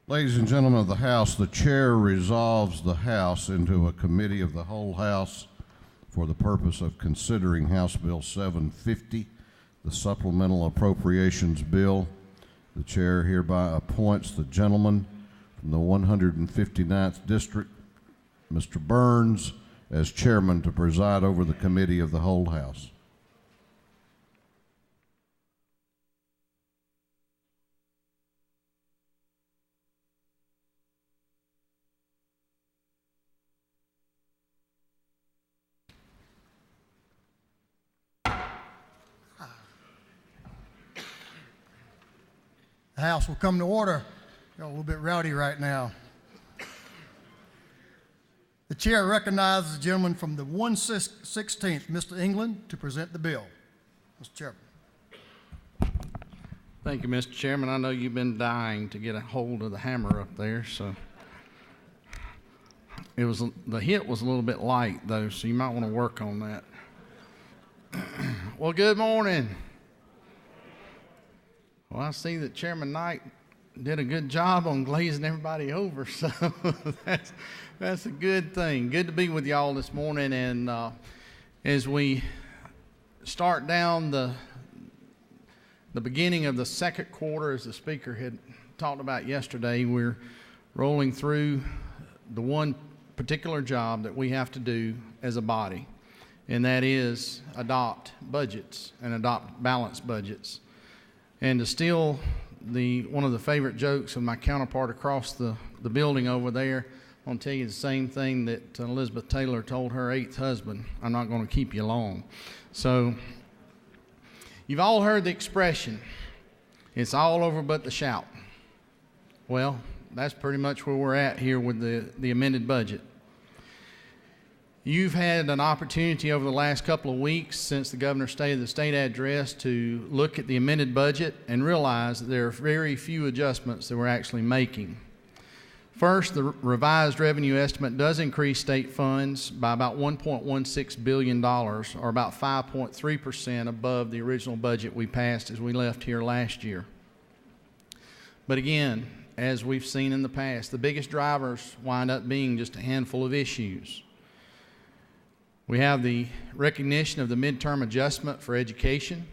Ladies and gentlemen of the House, the chair resolves the House into a committee of the whole House for the purpose of considering House Bill 750, the Supplemental Appropriations Bill. The chair hereby appoints the gentleman from the 159th District, Mr. Burns, as chairman to preside over the committee of the whole House. The House will come to order. You're a little bit rowdy right now. The chair recognizes the gentleman from the 116th, Mr. England, to present the bill. Mr. Chairman. Thank you, Mr. Chairman. I know you've been dying to get a hold of the hammer up there, so the hit was a little bit light, though, so you might want to work on that. Well, good morning. Well, I see that Chairman Knight did a good job on glazing everybody over, so that's a good thing. Good to be with y'all this morning, and as we start down the beginning of the second quarter, as the speaker had talked about yesterday, we're rolling through the one particular job that we have to do as a body, and that is adopt budgets and adopt balanced budgets. And to steal one of the favorite jokes of my counterpart across the building over there, I'm going to tell you the same thing that Elizabeth Taylor told her 8th husband: I'm not going to keep you long. So you've all heard the expression, it's all over but the shout. Well, that's pretty much where we're at here with the amended budget. You've had an opportunity over the last couple of weeks since the governor's State of the State address to look at the amended budget and realize that there are very few adjustments that we're actually making. First, the revised revenue estimate does increase state funds by about $1.16 billion, or about 5.3% above the original budget we passed as we left here last year. But again, as we've seen in the past, the biggest drivers wind up being just a handful of issues. We have the recognition of the midterm adjustment for education.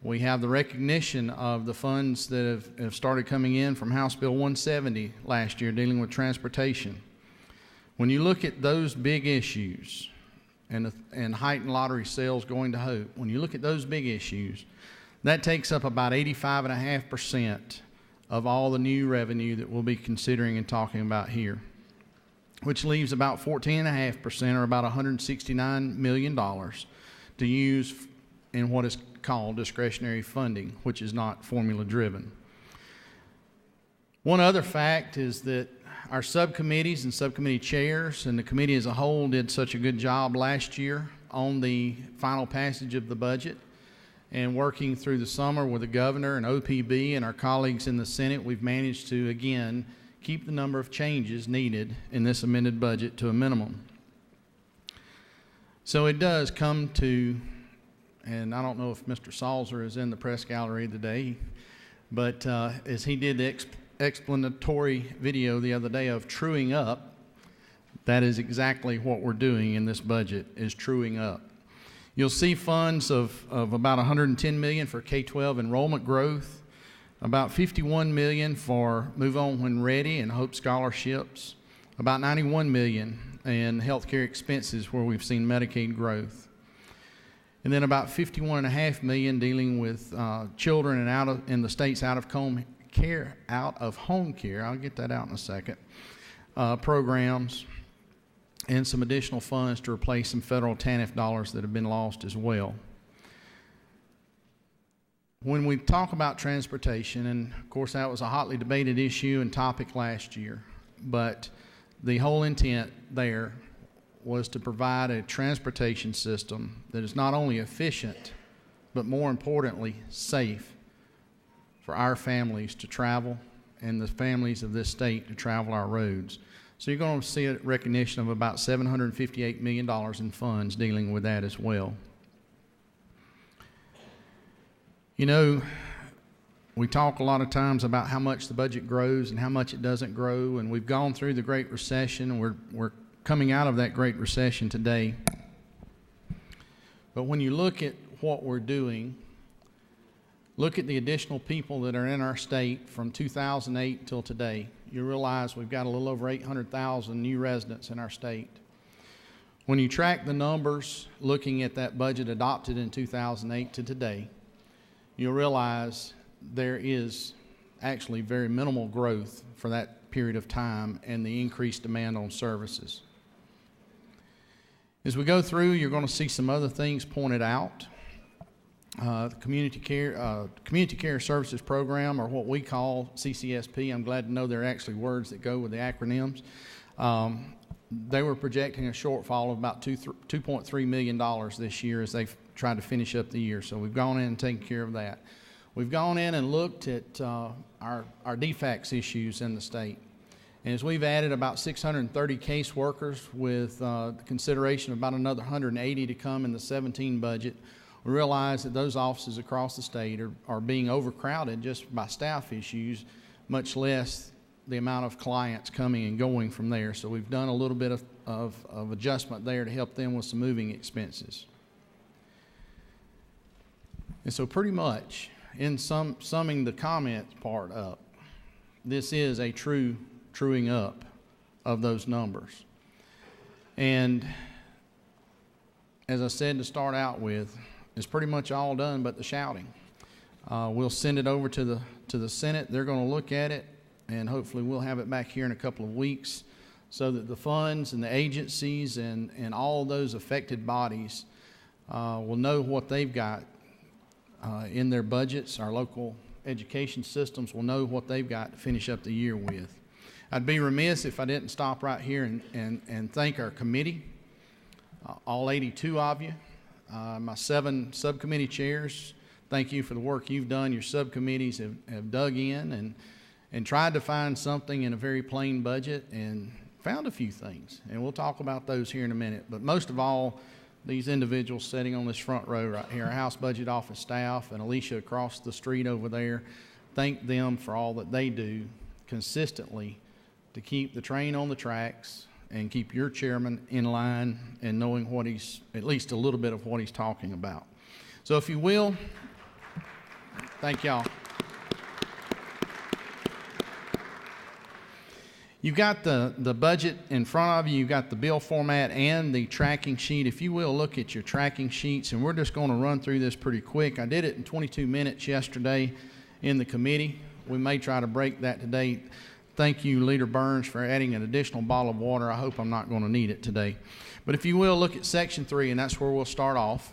We have the recognition of the funds that have started coming in from House Bill 170 last year dealing with transportation. When you look at those big issues and heightened lottery sales going to Hope, when you look at those big issues, that takes up about 85.5% of all the new revenue that we'll be considering and talking about here, which leaves about 14.5%, or about $169 million, to use in what is called discretionary funding, which is not formula driven. One other fact is that our subcommittees and subcommittee chairs and the committee as a whole did such a good job last year on the final passage of the budget, and working through the summer with the governor and OPB and our colleagues in the Senate, we've managed to again keep the number of changes needed in this amended budget to a minimum. So it does come to, and I don't know if Mr. Salzer is in the press gallery today, but as he did the explanatory video the other day of truing up, that is exactly what we're doing in this budget, is truing up. You'll see funds of about $110 million for K-12 enrollment growth, about $51 million for Move On When Ready and Hope scholarships, about $91 million in healthcare expenses where we've seen Medicaid growth, and then about $51.5 million dealing with children and in the state's out of home care, I'll get that out in a second, programs, and some additional funds to replace some federal TANF dollars that have been lost as well. When we talk about transportation, and of course that was a hotly debated issue and topic last year, but the whole intent there was to provide a transportation system that is not only efficient, but more importantly, safe for our families to travel and the families of this state to travel our roads. So you're going to see a recognition of about $758 million in funds dealing with that as well. You know, we talk a lot of times about how much the budget grows and how much it doesn't grow, and we've gone through the Great Recession, and we're coming out of that Great Recession today. But when you look at what we're doing, look at the additional people that are in our state from 2008 till today, you realize we've got a little over 800,000 new residents in our state. When you track the numbers looking at that budget adopted in 2008 to today, you'll realize there is actually very minimal growth for that period of time and the increased demand on services. As we go through, you're going to see some other things pointed out. The Community Care Services Program, or what we call CCSP, I'm glad to know there are actually words that go with the acronyms. They were projecting a shortfall of about $2.3 million this year as they've tried to finish up the year. So we've gone in and taken care of that. We've gone in and looked at our DFACS issues in the state. And as we've added about 630 caseworkers with the consideration of about another 180 to come in the 17 budget, we realize that those offices across the state are being overcrowded just by staff issues, much less the amount of clients coming and going from there. So we've done a little bit of adjustment there to help them with some moving expenses. And so pretty much, in summing the comments part up, this is a truing up of those numbers. And as I said to start out with, it's pretty much all done but the shouting. We'll send it over to the Senate. They're going to look at it, and hopefully we'll have it back here in a couple of weeks so that the funds and the agencies and all those affected bodies will know what they've got in their budgets. Our local education systems will know what they've got to finish up the year with. I'd be remiss if I didn't stop right here and thank our committee, all 82 of you. My 7 subcommittee chairs, thank you for the work you've done. Your subcommittees have dug in and tried to find something in a very plain budget and found a few things. And we'll talk about those here in a minute. But most of all, these individuals sitting on this front row right here, our House Budget Office staff and Alicia across the street over there, thank them for all that they do consistently to keep the train on the tracks and keep your chairman in line and knowing what he's, at least a little bit of what he's talking about. So if you will, thank y'all. You've got the budget in front of you. You've got the bill format and the tracking sheet. If you will, look at your tracking sheets, and we're just going to run through this pretty quick. I did it in 22 minutes yesterday in the committee. We may try to break that today. Thank you, Leader Burns, for adding an additional bottle of water. I hope I'm not going to need it today. But if you will, look at Section 3, and that's where we'll start off.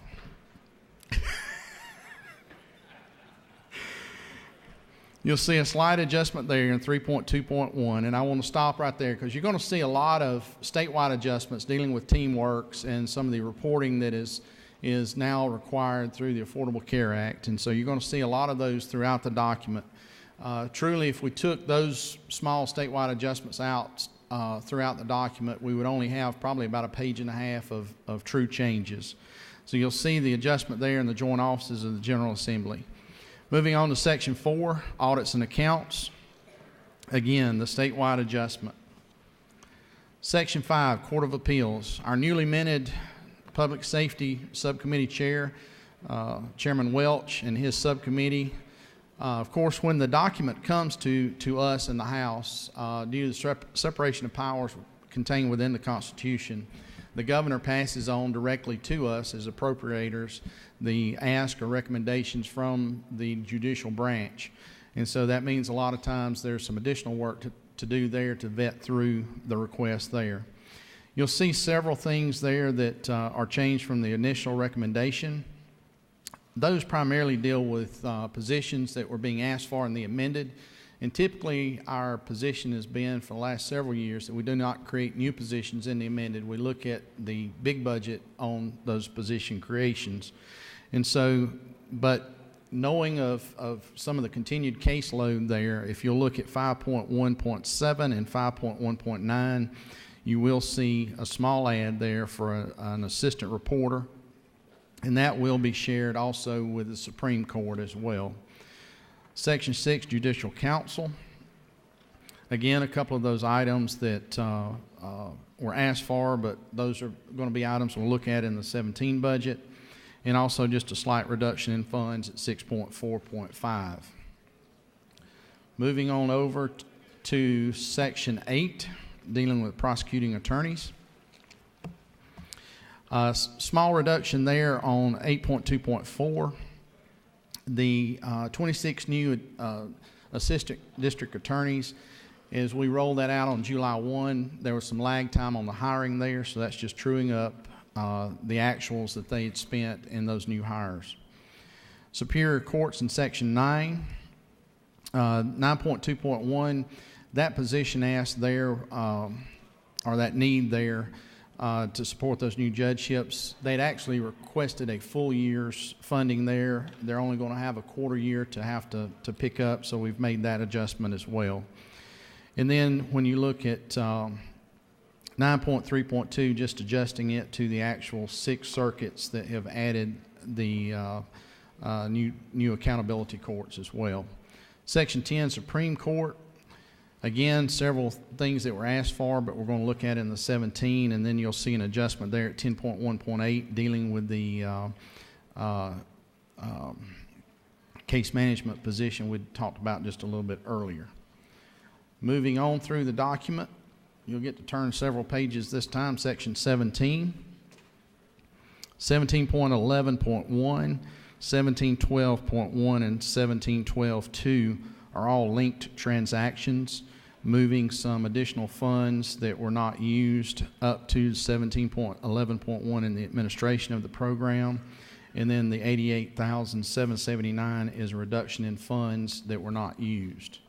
You'll see a slight adjustment there in 3.2.1, and I want to stop right there because you're going to see a lot of statewide adjustments dealing with teamworks and some of the reporting that is now required through the Affordable Care Act, and so you're going to see a lot of those throughout the document. Truly, if we took those small statewide adjustments out throughout the document, we would only have probably about a page and a half of true changes. So you'll see the adjustment there in the joint offices of the General Assembly. Moving on to Section 4, Audits and Accounts. Again, the statewide adjustment. Section 5, Court of Appeals. Our newly minted Public Safety Subcommittee Chair, Chairman Welch, and his subcommittee. Of course, when the document comes to us in the House, due to the separation of powers contained within the Constitution, the governor passes on directly to us as appropriators the ask or recommendations from the judicial branch. And so that means a lot of times there's some additional work to do there to vet through the request there. You'll see several things there that are changed from the initial recommendation. Those primarily deal with positions that were being asked for in the amended. And typically our position has been for the last several years that we do not create new positions in the amended. We look at the big budget on those position creations. And so, but knowing of some of the continued caseload there, if you'll look at 5.1.7 and 5.1.9, you will see a small ad there for an assistant reporter. And that will be shared also with the Supreme Court as well. Section 6, Judicial Council. Again, a couple of those items that were asked for, but those are going to be items we'll look at in the 17 budget. And also just a slight reduction in funds at 6.4.5. Moving on over to Section 8, dealing with prosecuting attorneys. Small reduction there on 8.2.4. The 26 new assistant district attorneys, as we rolled that out on July 1, there was some lag time on the hiring there, so that's just truing up the actuals that they had spent in those new hires. Superior Courts in Section 9, 9.2.1, that position asked there, or that need there, to support those new judgeships. They'd actually requested a full year's funding there. They're only going to have a quarter year to have to pick up, so we've made that adjustment as well. And then when you look at 9.3.2, just adjusting it to the actual 6 circuits that have added the new accountability courts as well. Section 10, Supreme Court. Again, several things that were asked for, but we're going to look at in the 17, and then you'll see an adjustment there at 10.1.8 dealing with the case management position we talked about just a little bit earlier. Moving on through the document, you'll get to turn several pages this time. Section 17, 17.11.1, 17.12.1, and 17.12.2 are all linked transactions, moving some additional funds that were not used up to 17.11.1 in the administration of the program. And then the $88,779 is a reduction in funds that were not used.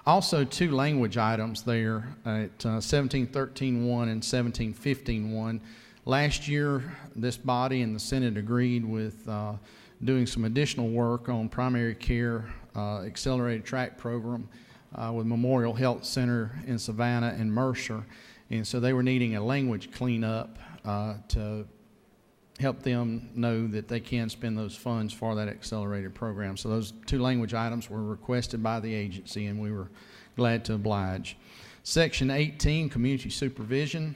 Also, 2 language items there at 1713.1 and 1715.1. Last year, this body and the Senate agreed with doing some additional work on primary care accelerated track program with Memorial Health Center in Savannah and Mercer. And so they were needing a language cleanup to help them know that they can spend those funds for that accelerated program. So those 2 language items were requested by the agency, and we were glad to oblige. Section 18, community supervision.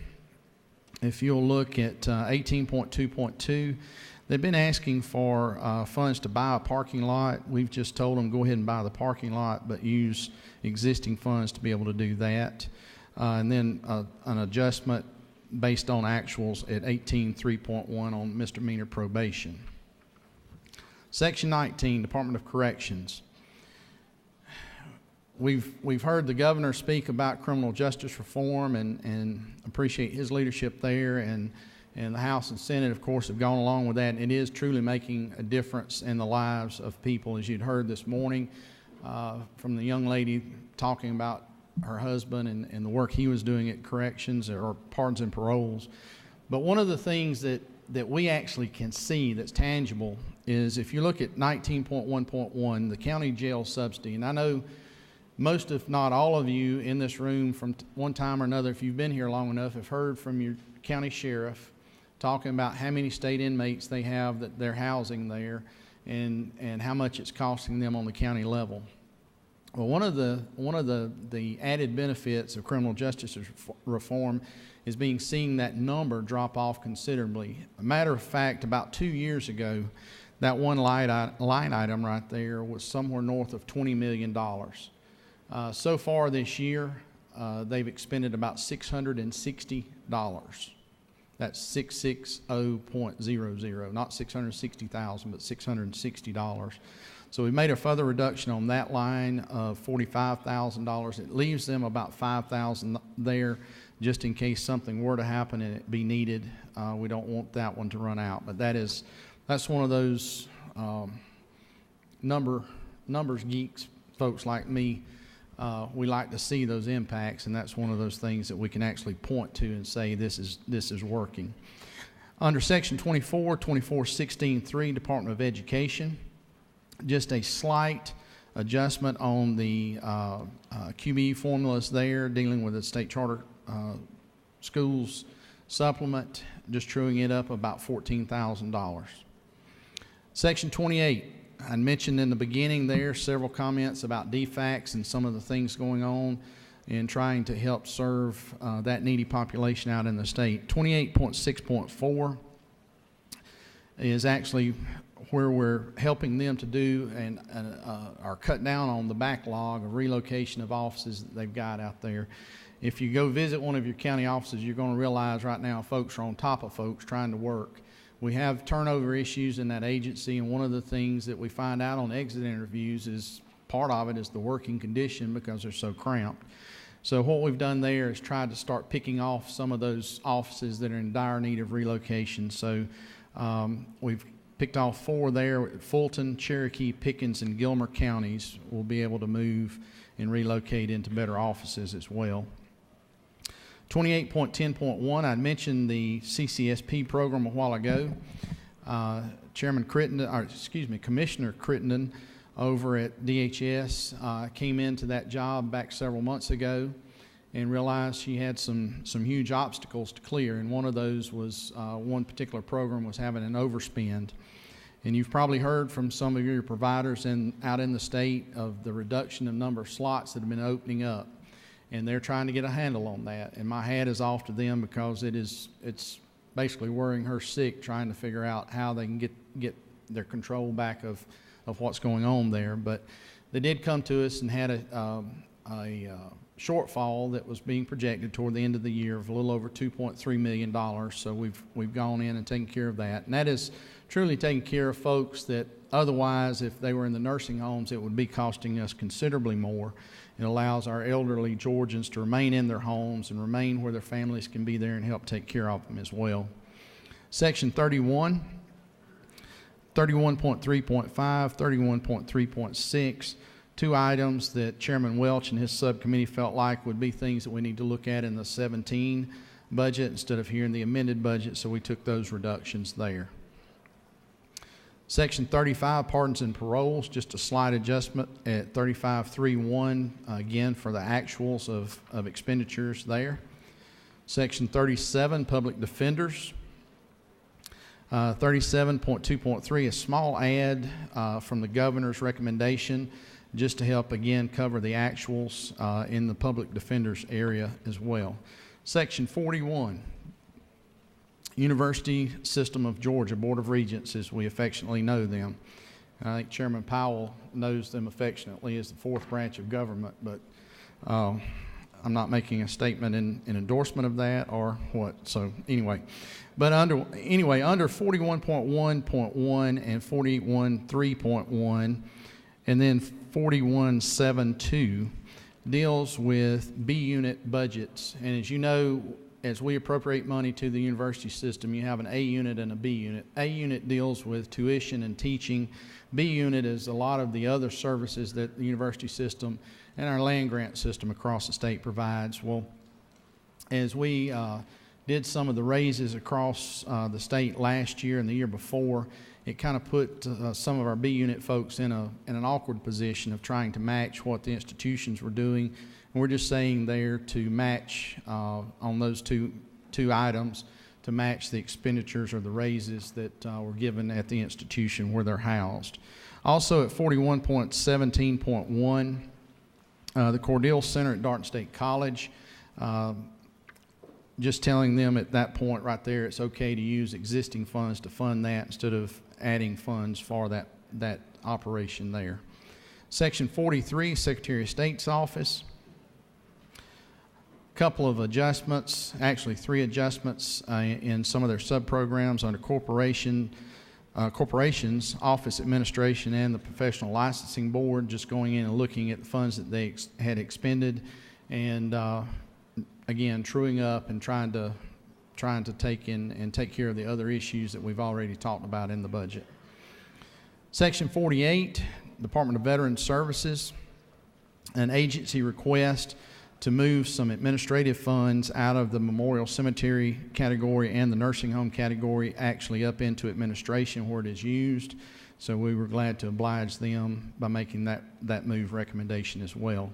If you'll look at 18.2.2, they've been asking for funds to buy a parking lot. We've just told them go ahead and buy the parking lot, but use existing funds to be able to do that. And then an adjustment based on actuals at 18.3.1 on misdemeanor probation. Section 19, Department of Corrections. We've heard the governor speak about criminal justice reform and appreciate his leadership there, and the House and Senate, of course, have gone along with that. And it is truly making a difference in the lives of people, as you'd heard this morning from the young lady talking about her husband and the work he was doing at corrections or pardons and paroles. But one of the things that we actually can see that's tangible is if you look at 19.1.1, the county jail subsidy, and I know most, if not all of you in this room from one time or another, if you've been here long enough, have heard from your county sheriff talking about how many state inmates they have that they're housing there and how much it's costing them on the county level. Well, one of the added benefits of criminal justice reform is seeing that number drop off considerably. A matter of fact, about 2 years ago, that one line item right there was somewhere north of $20 million. So far this year, they've expended about $660. That's 660.00, not 660,000, but $660. So we made a further reduction on that line of $45,000. It leaves them about $5,000 there, just in case something were to happen and it be needed. We don't want that one to run out, but that's one of those numbers geeks, folks like me. We like to see those impacts, and that's one of those things that we can actually point to and say this is working. Under Section 24.16.3, Department of Education, just a slight adjustment on the QBE formulas there, dealing with the state charter schools supplement, just truing it up about $14,000. Section 28. I mentioned in the beginning there several comments about DFACs and some of the things going on in trying to help serve that needy population out in the state. 28.6.4 is actually where we're helping them to do and are cut down on the backlog of relocation of offices that they've got out there. If you go visit one of your county offices, you're going to realize right now folks are on top of folks trying to work. We have turnover issues in that agency, and one of the things that we find out on exit interviews is part of it is the working condition because they're so cramped. So what we've done there is tried to start picking off some of those offices that are in dire need of relocation. So we've picked off 4 there. Fulton, Cherokee, Pickens, and Gilmer counties will be able to move and relocate into better offices as well. 28.10.1, I mentioned the CCSP program a while ago. Commissioner Crittenden over at DHS came into that job back several months ago and realized she had some huge obstacles to clear, and one of those was one particular program was having an overspend. And you've probably heard from some of your providers out in the state of the reduction of number of slots that have been opening up, and they're trying to get a handle on that. And my hat is off to them because it's basically worrying her sick trying to figure out how they can get their control back of what's going on there. But they did come to us and had a shortfall that was being projected toward the end of the year of a little over $2.3 million. So we've gone in and taken care of that. And that is truly taking care of folks that otherwise, if they were in the nursing homes, it would be costing us considerably more. It allows our elderly Georgians to remain in their homes and remain where their families can be there and help take care of them as well. Section 31, 31.3.5, 31.3.6, 2 items that Chairman Welch and his subcommittee felt like would be things that we need to look at in the 17 budget instead of here in the amended budget, so we took those reductions there. Section 35, pardons and paroles, just a slight adjustment at 35.31, again for the actuals of expenditures there. Section 37, public defenders. 37.2.3, a small add from the governor's recommendation just to help again cover the actuals in the public defenders area as well. Section 41, University System of Georgia Board of Regents, as we affectionately know them. I think Chairman Powell knows them affectionately as the fourth branch of government, but I'm not making a statement in endorsement of that or what. So anyway, but under 41.1.1 and 41.3.1, and then 41.7.2 deals with B unit budgets. And as you know, as we appropriate money to the university system, you have an A unit and a B unit. A unit deals with tuition and teaching. B unit is a lot of the other services that the university system and our land grant system across the state provides. Well, as we did some of the raises across the state last year and the year before, it kind of put some of our B unit folks in an awkward position of trying to match what the institutions were doing. And we're just saying there to match on those two items, to match the expenditures or the raises that were given at the institution where they're housed. Also at 41.17.1, the Cordell Center at Darton State College, just telling them at that point right there it's okay to use existing funds to fund that instead of adding funds for that operation there. Section 43, Secretary of State's Office. Couple of adjustments, actually 3 adjustments in some of their sub-programs under corporations, office administration, and the professional licensing board, just going in and looking at the funds that they had expended, and again truing up and trying to take in and take care of the other issues that we've already talked about in the budget. Section 48, Department of Veterans Services, an agency request to move some administrative funds out of the memorial cemetery category and the nursing home category actually up into administration where it is used. So we were glad to oblige them by making that move recommendation as well.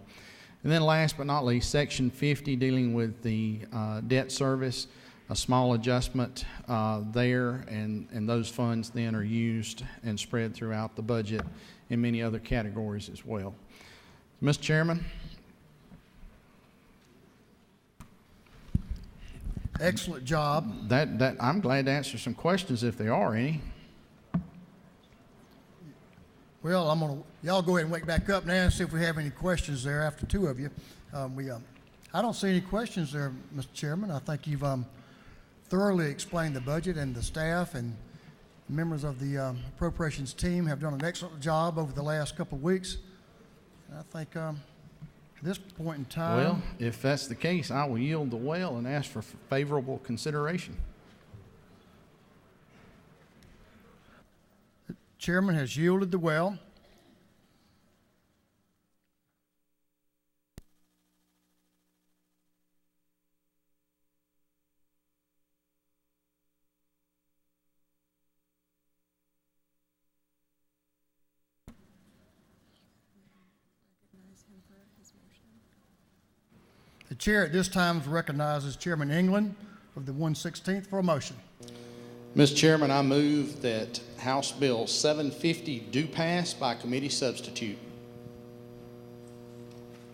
And then last but not least, Section 50 dealing with the debt service, a small adjustment there, and those funds then are used and spread throughout the budget in many other categories as well. Mr. Chairman. Excellent job. That I'm glad to answer some questions if there are any. Well, y'all go ahead and wake back up now and see if we have any questions there after 2 of you. I don't see any questions there, Mr. Chairman. I think you've thoroughly explained the budget, and the staff and members of the appropriations team have done an excellent job over the last couple of weeks. And I think at this point in time... Well, if that's the case, I will yield the well and ask for favorable consideration. The chairman has yielded the well. The chair at this time recognizes Chairman England of the 116th for a motion. Mr. Chairman, I move that House Bill 750 do pass by committee substitute.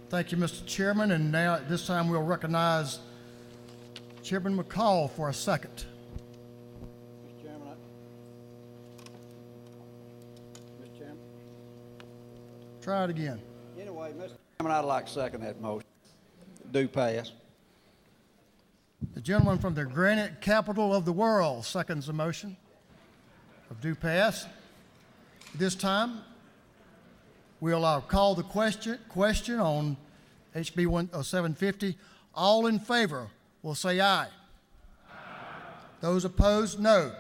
Thank you, Mr. Chairman. And now at this time we'll recognize Chairman McCall for a second. Mr. Chairman. Try it again. Anyway, Mr. Chairman, I'd like to second that motion. Do pass. The gentleman from the granite capital of the world seconds the motion of do pass. At this time, we'll call the question on HB 750. All in favor will say aye. Aye. Those opposed, no.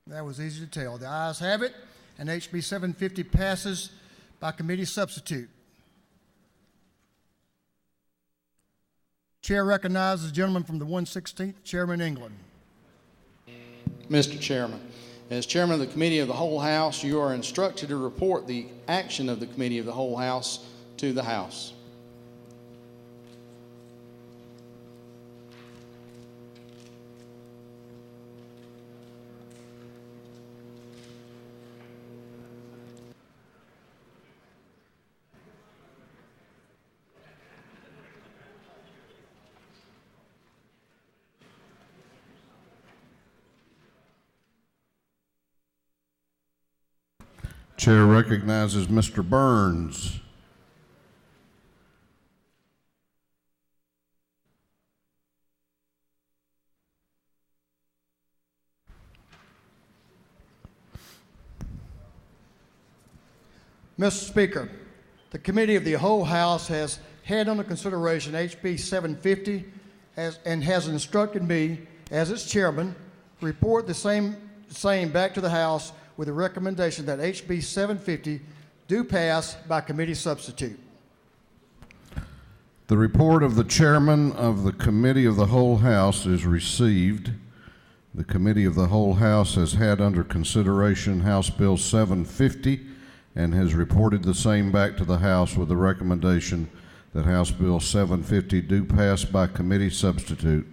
That was easy to tell. The ayes have it, and HB 750 passes by committee substitute. Chair recognizes the gentleman from the 116th, Chairman England. Mr. Chairman, As Chairman of the Committee of the Whole House, you are instructed to report the action of the Committee of the Whole House to the House. Chair recognizes Mr. Burns. Mr. Speaker, the Committee of the Whole House has had under consideration HB 750 and has instructed me, as its chairman, report the same back to the House with a recommendation that HB 750 do pass by committee substitute. The report of the chairman of the Committee of the Whole House is received. The Committee of the Whole House has had under consideration House Bill 750 and has reported the same back to the House with the recommendation that House Bill 750 do pass by committee substitute.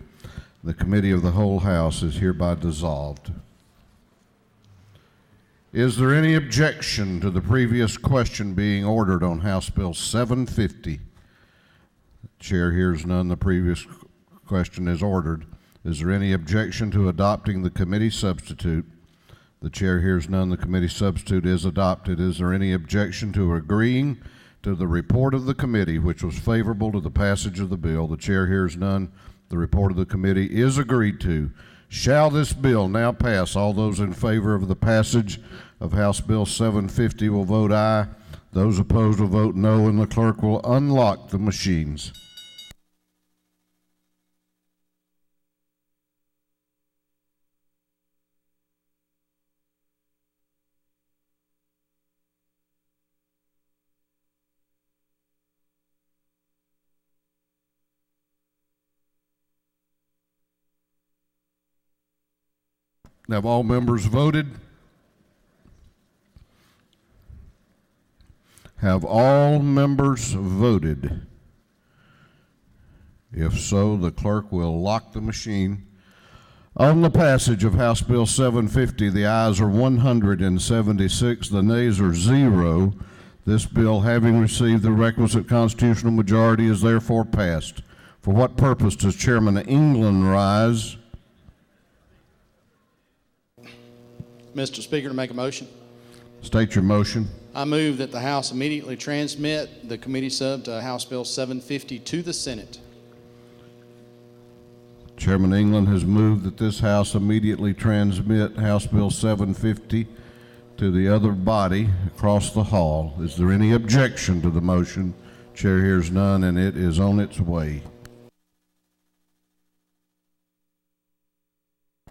The Committee of the Whole House is hereby dissolved. Is there any objection to the previous question being ordered on House Bill 750? Chair hears none. The previous question is ordered. Is there any objection to adopting the committee substitute? The chair hears none. The committee substitute is adopted. Is there any objection to agreeing to the report of the committee, which was favorable to the passage of the bill? The chair hears none. The report of the committee is agreed to. Shall this bill now pass? All those in favor of the passage of House Bill 750 will vote aye. Those opposed will vote no, and the clerk will unlock the machines. Have all members voted? Have all members voted? If so, the clerk will lock the machine. On the passage of House Bill 750, the ayes are 176, the nays are 0. This bill, having received the requisite constitutional majority, is therefore passed. For what purpose does Chairman England rise? Mr. Speaker, to make a motion. State your motion. I move that the House immediately transmit the committee sub to House Bill 750 to the Senate. Chairman England has moved that this House immediately transmit House Bill 750 to the other body across the hall. Is there any objection to the motion? Chair hears none, and it is on its way.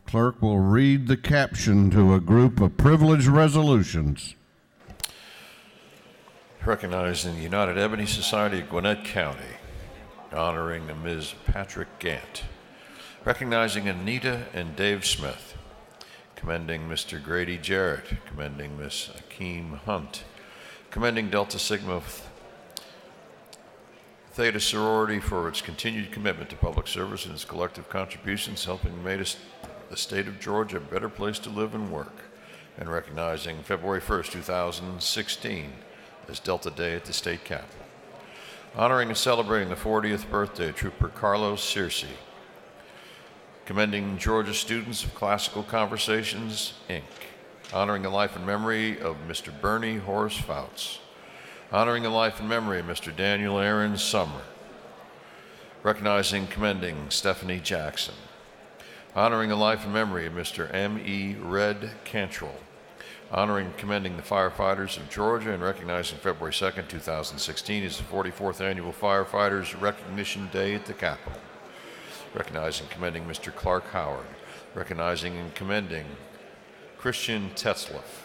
Clerk will read the caption to a group of privileged resolutions. Recognizing the United Ebony Society of Gwinnett County, honoring Ms. Patrick Gant. Recognizing Anita and Dave Smith. Commending Mr. Grady Jarrett. Commending Ms. Akeem Hunt. Commending Delta Sigma Theta sorority for its continued commitment to public service and its collective contributions, helping make the state of Georgia a better place to live and work. And recognizing February 1st, 2016 as Delta Day at the state capitol. Honoring and celebrating the 40th birthday of Trooper Carlos Searcy. Commending Georgia students of Classical Conversations, Inc. Honoring the life and memory of Mr. Bernie Horace Fouts. Honoring the life and memory of Mr. Daniel Aaron Summer. Recognizing, commending Stephanie Jackson. Honoring the life and memory of Mr. M.E. Red Cantrell. Honoring and commending the firefighters of Georgia and recognizing February 2nd, 2016 as the 44th Annual Firefighters Recognition Day at the Capitol. Recognizing and commending Mr. Clark Howard. Recognizing and commending Christian Tetzlaff.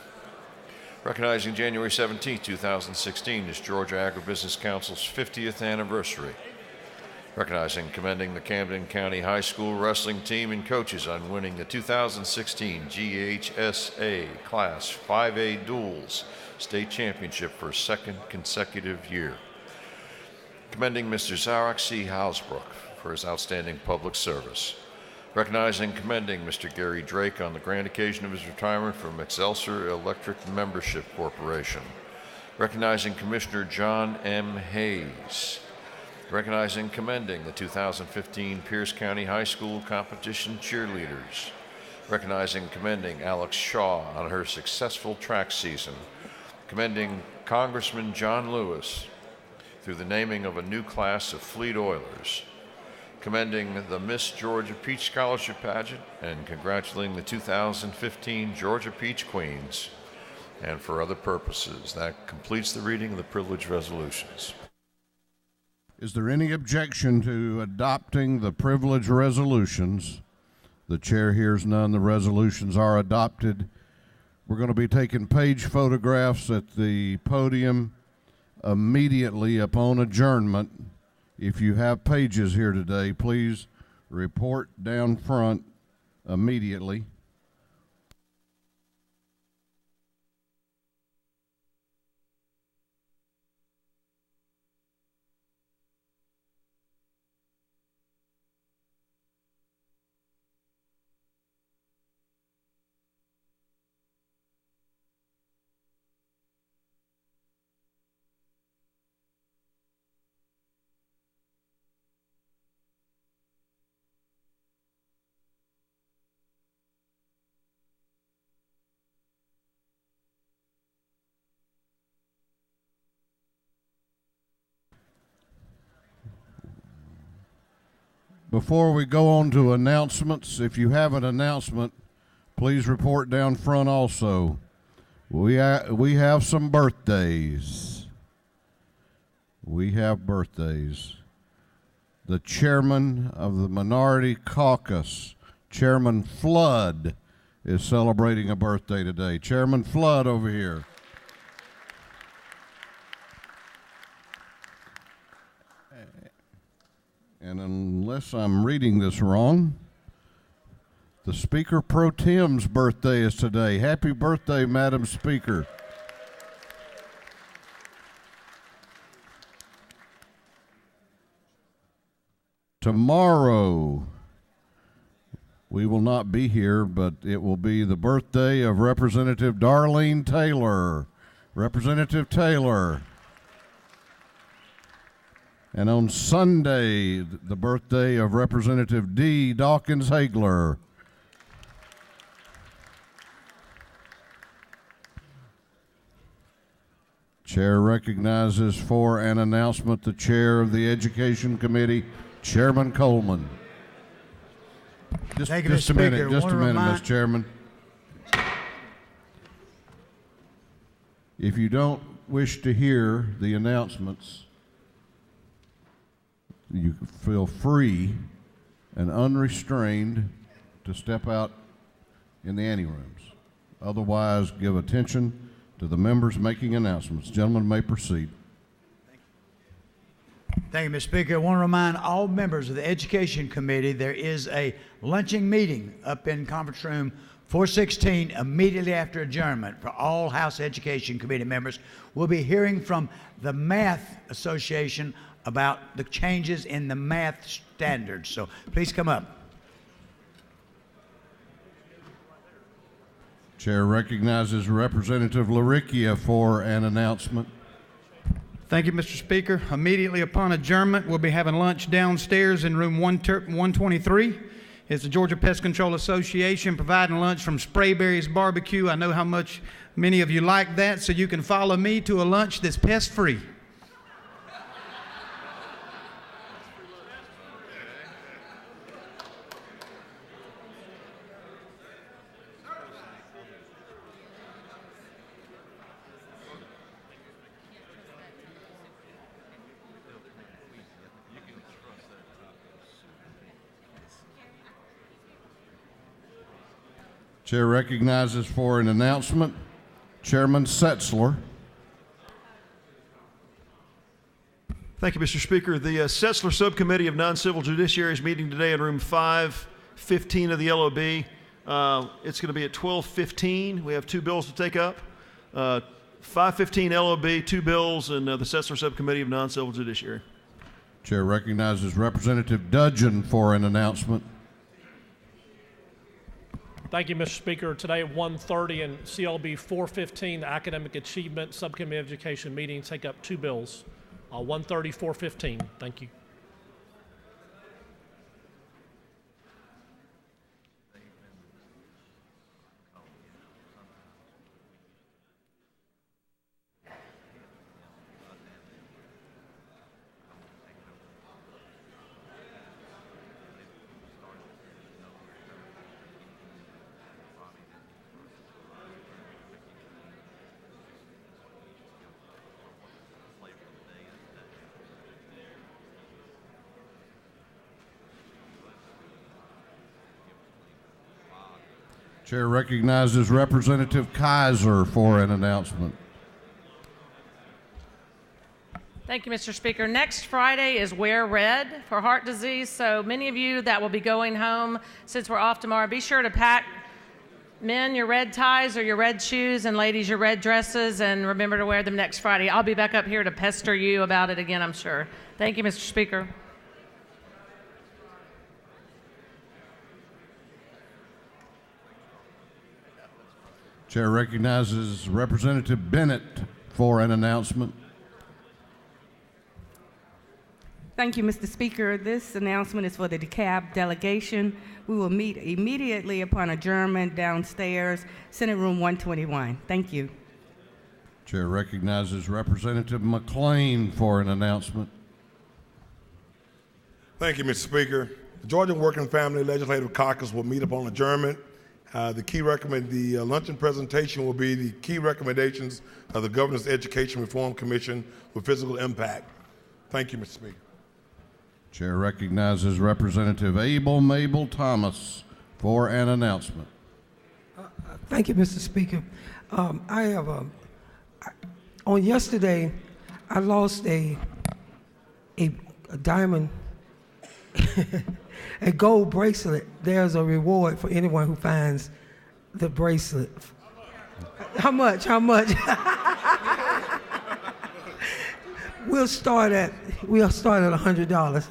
Recognizing January 17, 2016 as Georgia Agribusiness Council's 50th anniversary. Recognizing and commending the Camden County High School wrestling team and coaches on winning the 2016 GHSA Class 5A Duals State Championship for a second consecutive year. Commending Mr. Zarek C. Hausbrook for his outstanding public service. Recognizing and commending Mr. Gary Drake on the grand occasion of his retirement from Excelsior Electric Membership Corporation. Recognizing Commissioner John M. Hayes. Recognizing and commending the 2015 Pierce County High School Competition cheerleaders. Recognizing and commending Alex Shaw on her successful track season. Commending Congressman John Lewis through the naming of a new class of Fleet Oilers. Commending the Miss Georgia Peach Scholarship Pageant and congratulating the 2015 Georgia Peach Queens. And for other purposes, that completes the reading of the privileged resolutions. Is there any objection to adopting the privilege resolutions? The chair hears none. The resolutions are adopted. We're going to be taking page photographs at the podium immediately upon adjournment. If you have pages here today, please report down front immediately. Before we go on to announcements, if you have an announcement, please report down front also. We have some birthdays. We have birthdays. The chairman of the Minority Caucus, Chairman Flood, is celebrating a birthday today. Chairman Flood over here. And unless I'm reading this wrong, the Speaker Pro Tem's birthday is today. Happy birthday, Madam Speaker. Tomorrow, we will not be here, but it will be the birthday of Representative Darlene Taylor. Representative Taylor. And on Sunday, the birthday of Representative D. Dawkins Hagler. Chair recognizes for an announcement the chair of the Education Committee, Chairman Coleman. Just a minute, Mr. Chairman. If you don't wish to hear the announcements, you feel free and unrestrained to step out in the anterooms. Otherwise, give attention to the members making announcements. Gentlemen may proceed. Thank you, Mr. Speaker. I want to remind all members of the Education Committee there is a lunching meeting up in Conference Room 416 immediately after adjournment for all House Education Committee members. We'll be hearing from the Math Association about the changes in the math standards. So please come up. Chair recognizes Representative Laricchia for an announcement. Thank you, Mr. Speaker. Immediately upon adjournment, we'll be having lunch downstairs in room 123. It's the Georgia Pest Control Association providing lunch from Sprayberry's Barbecue. I know how much many of you like that, so you can follow me to a lunch that's pest-free. Chair recognizes for an announcement Chairman Setzler. Thank you, Mr. Speaker. The Setzler Subcommittee of Non-Civil Judiciary is meeting today in room 515 of the LOB. It's going to be at 12:15. We have two bills to take up. 515 LOB, two bills, and the Setzler Subcommittee of Non-Civil Judiciary. Chair recognizes Representative Dudgeon for an announcement. Thank you, Mr. Speaker. Today at 1:30 in CLB 415, the Academic Achievement Subcommittee of Education meeting take up two bills. 1:30, 415. Thank you. Chair recognizes Representative Kaiser for an announcement. Thank you, Mr. Speaker. Next Friday is Wear Red for heart disease, so many of you that will be going home since we're off tomorrow, be sure to pack, men, your red ties or your red shoes, and ladies, your red dresses, and remember to wear them next Friday. I'll be back up here to pester you about it again, I'm sure. Thank you, Mr. Speaker. Chair recognizes Representative Bennett for an announcement. Thank you, Mr. Speaker. This announcement is for the DeKalb delegation. We will meet immediately upon adjournment downstairs, Senate Room 121. Thank you. Chair recognizes Representative McLean for an announcement. Thank you, Mr. Speaker. The Georgia Working Family Legislative Caucus will meet upon adjournment. The luncheon presentation will be the key recommendations of the Governor's Education Reform Commission with physical impact. Thank you, Mr. Speaker. Chair recognizes Representative Abel Mabel Thomas for an announcement. Thank you, Mr. Speaker. On yesterday, I lost a diamond, a gold bracelet. There's a reward for anyone who finds the bracelet. How much? How much? We'll start at $100.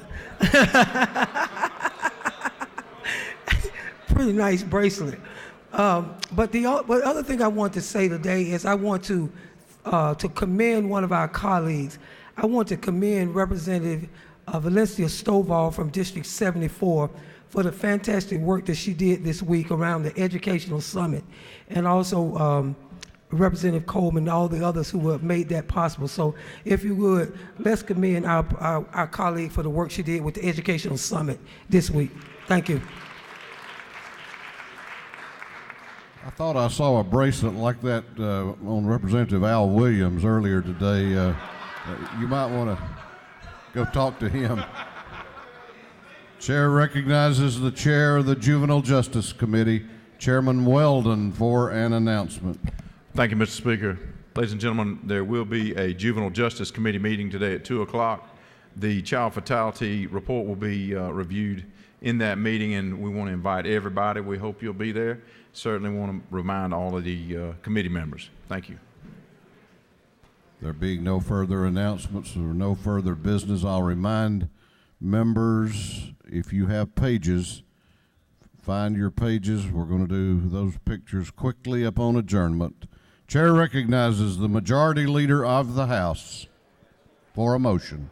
Pretty nice bracelet. But the other thing I want to say today is I want to commend one of our colleagues. I want to commend Representative Valencia Stovall from District 74 for the fantastic work that she did this week around the Educational Summit, and also Representative Coleman and all the others who have made that possible. So if you would, let's commend our colleague for the work she did with the Educational Summit this week. Thank you. I thought I saw a bracelet like that on Representative Al Williams earlier today. You might want to go talk to him. Chair recognizes the chair of the Juvenile Justice Committee, Chairman Weldon, for an announcement. Thank you, Mr. Speaker. Ladies and gentlemen, there will be a Juvenile Justice Committee meeting today at 2 o'clock. The child fatality report will be reviewed in that meeting, and we want to invite everybody. We hope you'll be there. Certainly want to remind all of the committee members. Thank you. There being no further announcements or no further business, I'll remind members, if you have pages, find your pages. We're going to do those pictures quickly upon adjournment. Chair recognizes the Majority Leader of the House for a motion.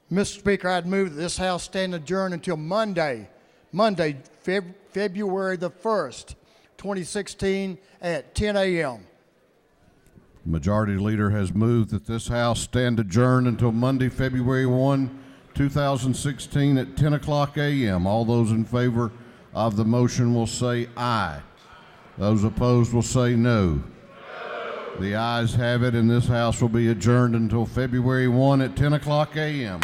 Mr. Speaker, I'd move that this House stand adjourned until Monday, February the 1st, 2016 at 10 a.m. Majority Leader has moved that this House stand adjourned until Monday, February 1, 2016 at 10 o'clock a.m. All those in favor of the motion will say aye. Those opposed will say no. The ayes have it, and this House will be adjourned until February 1 at 10 o'clock a.m.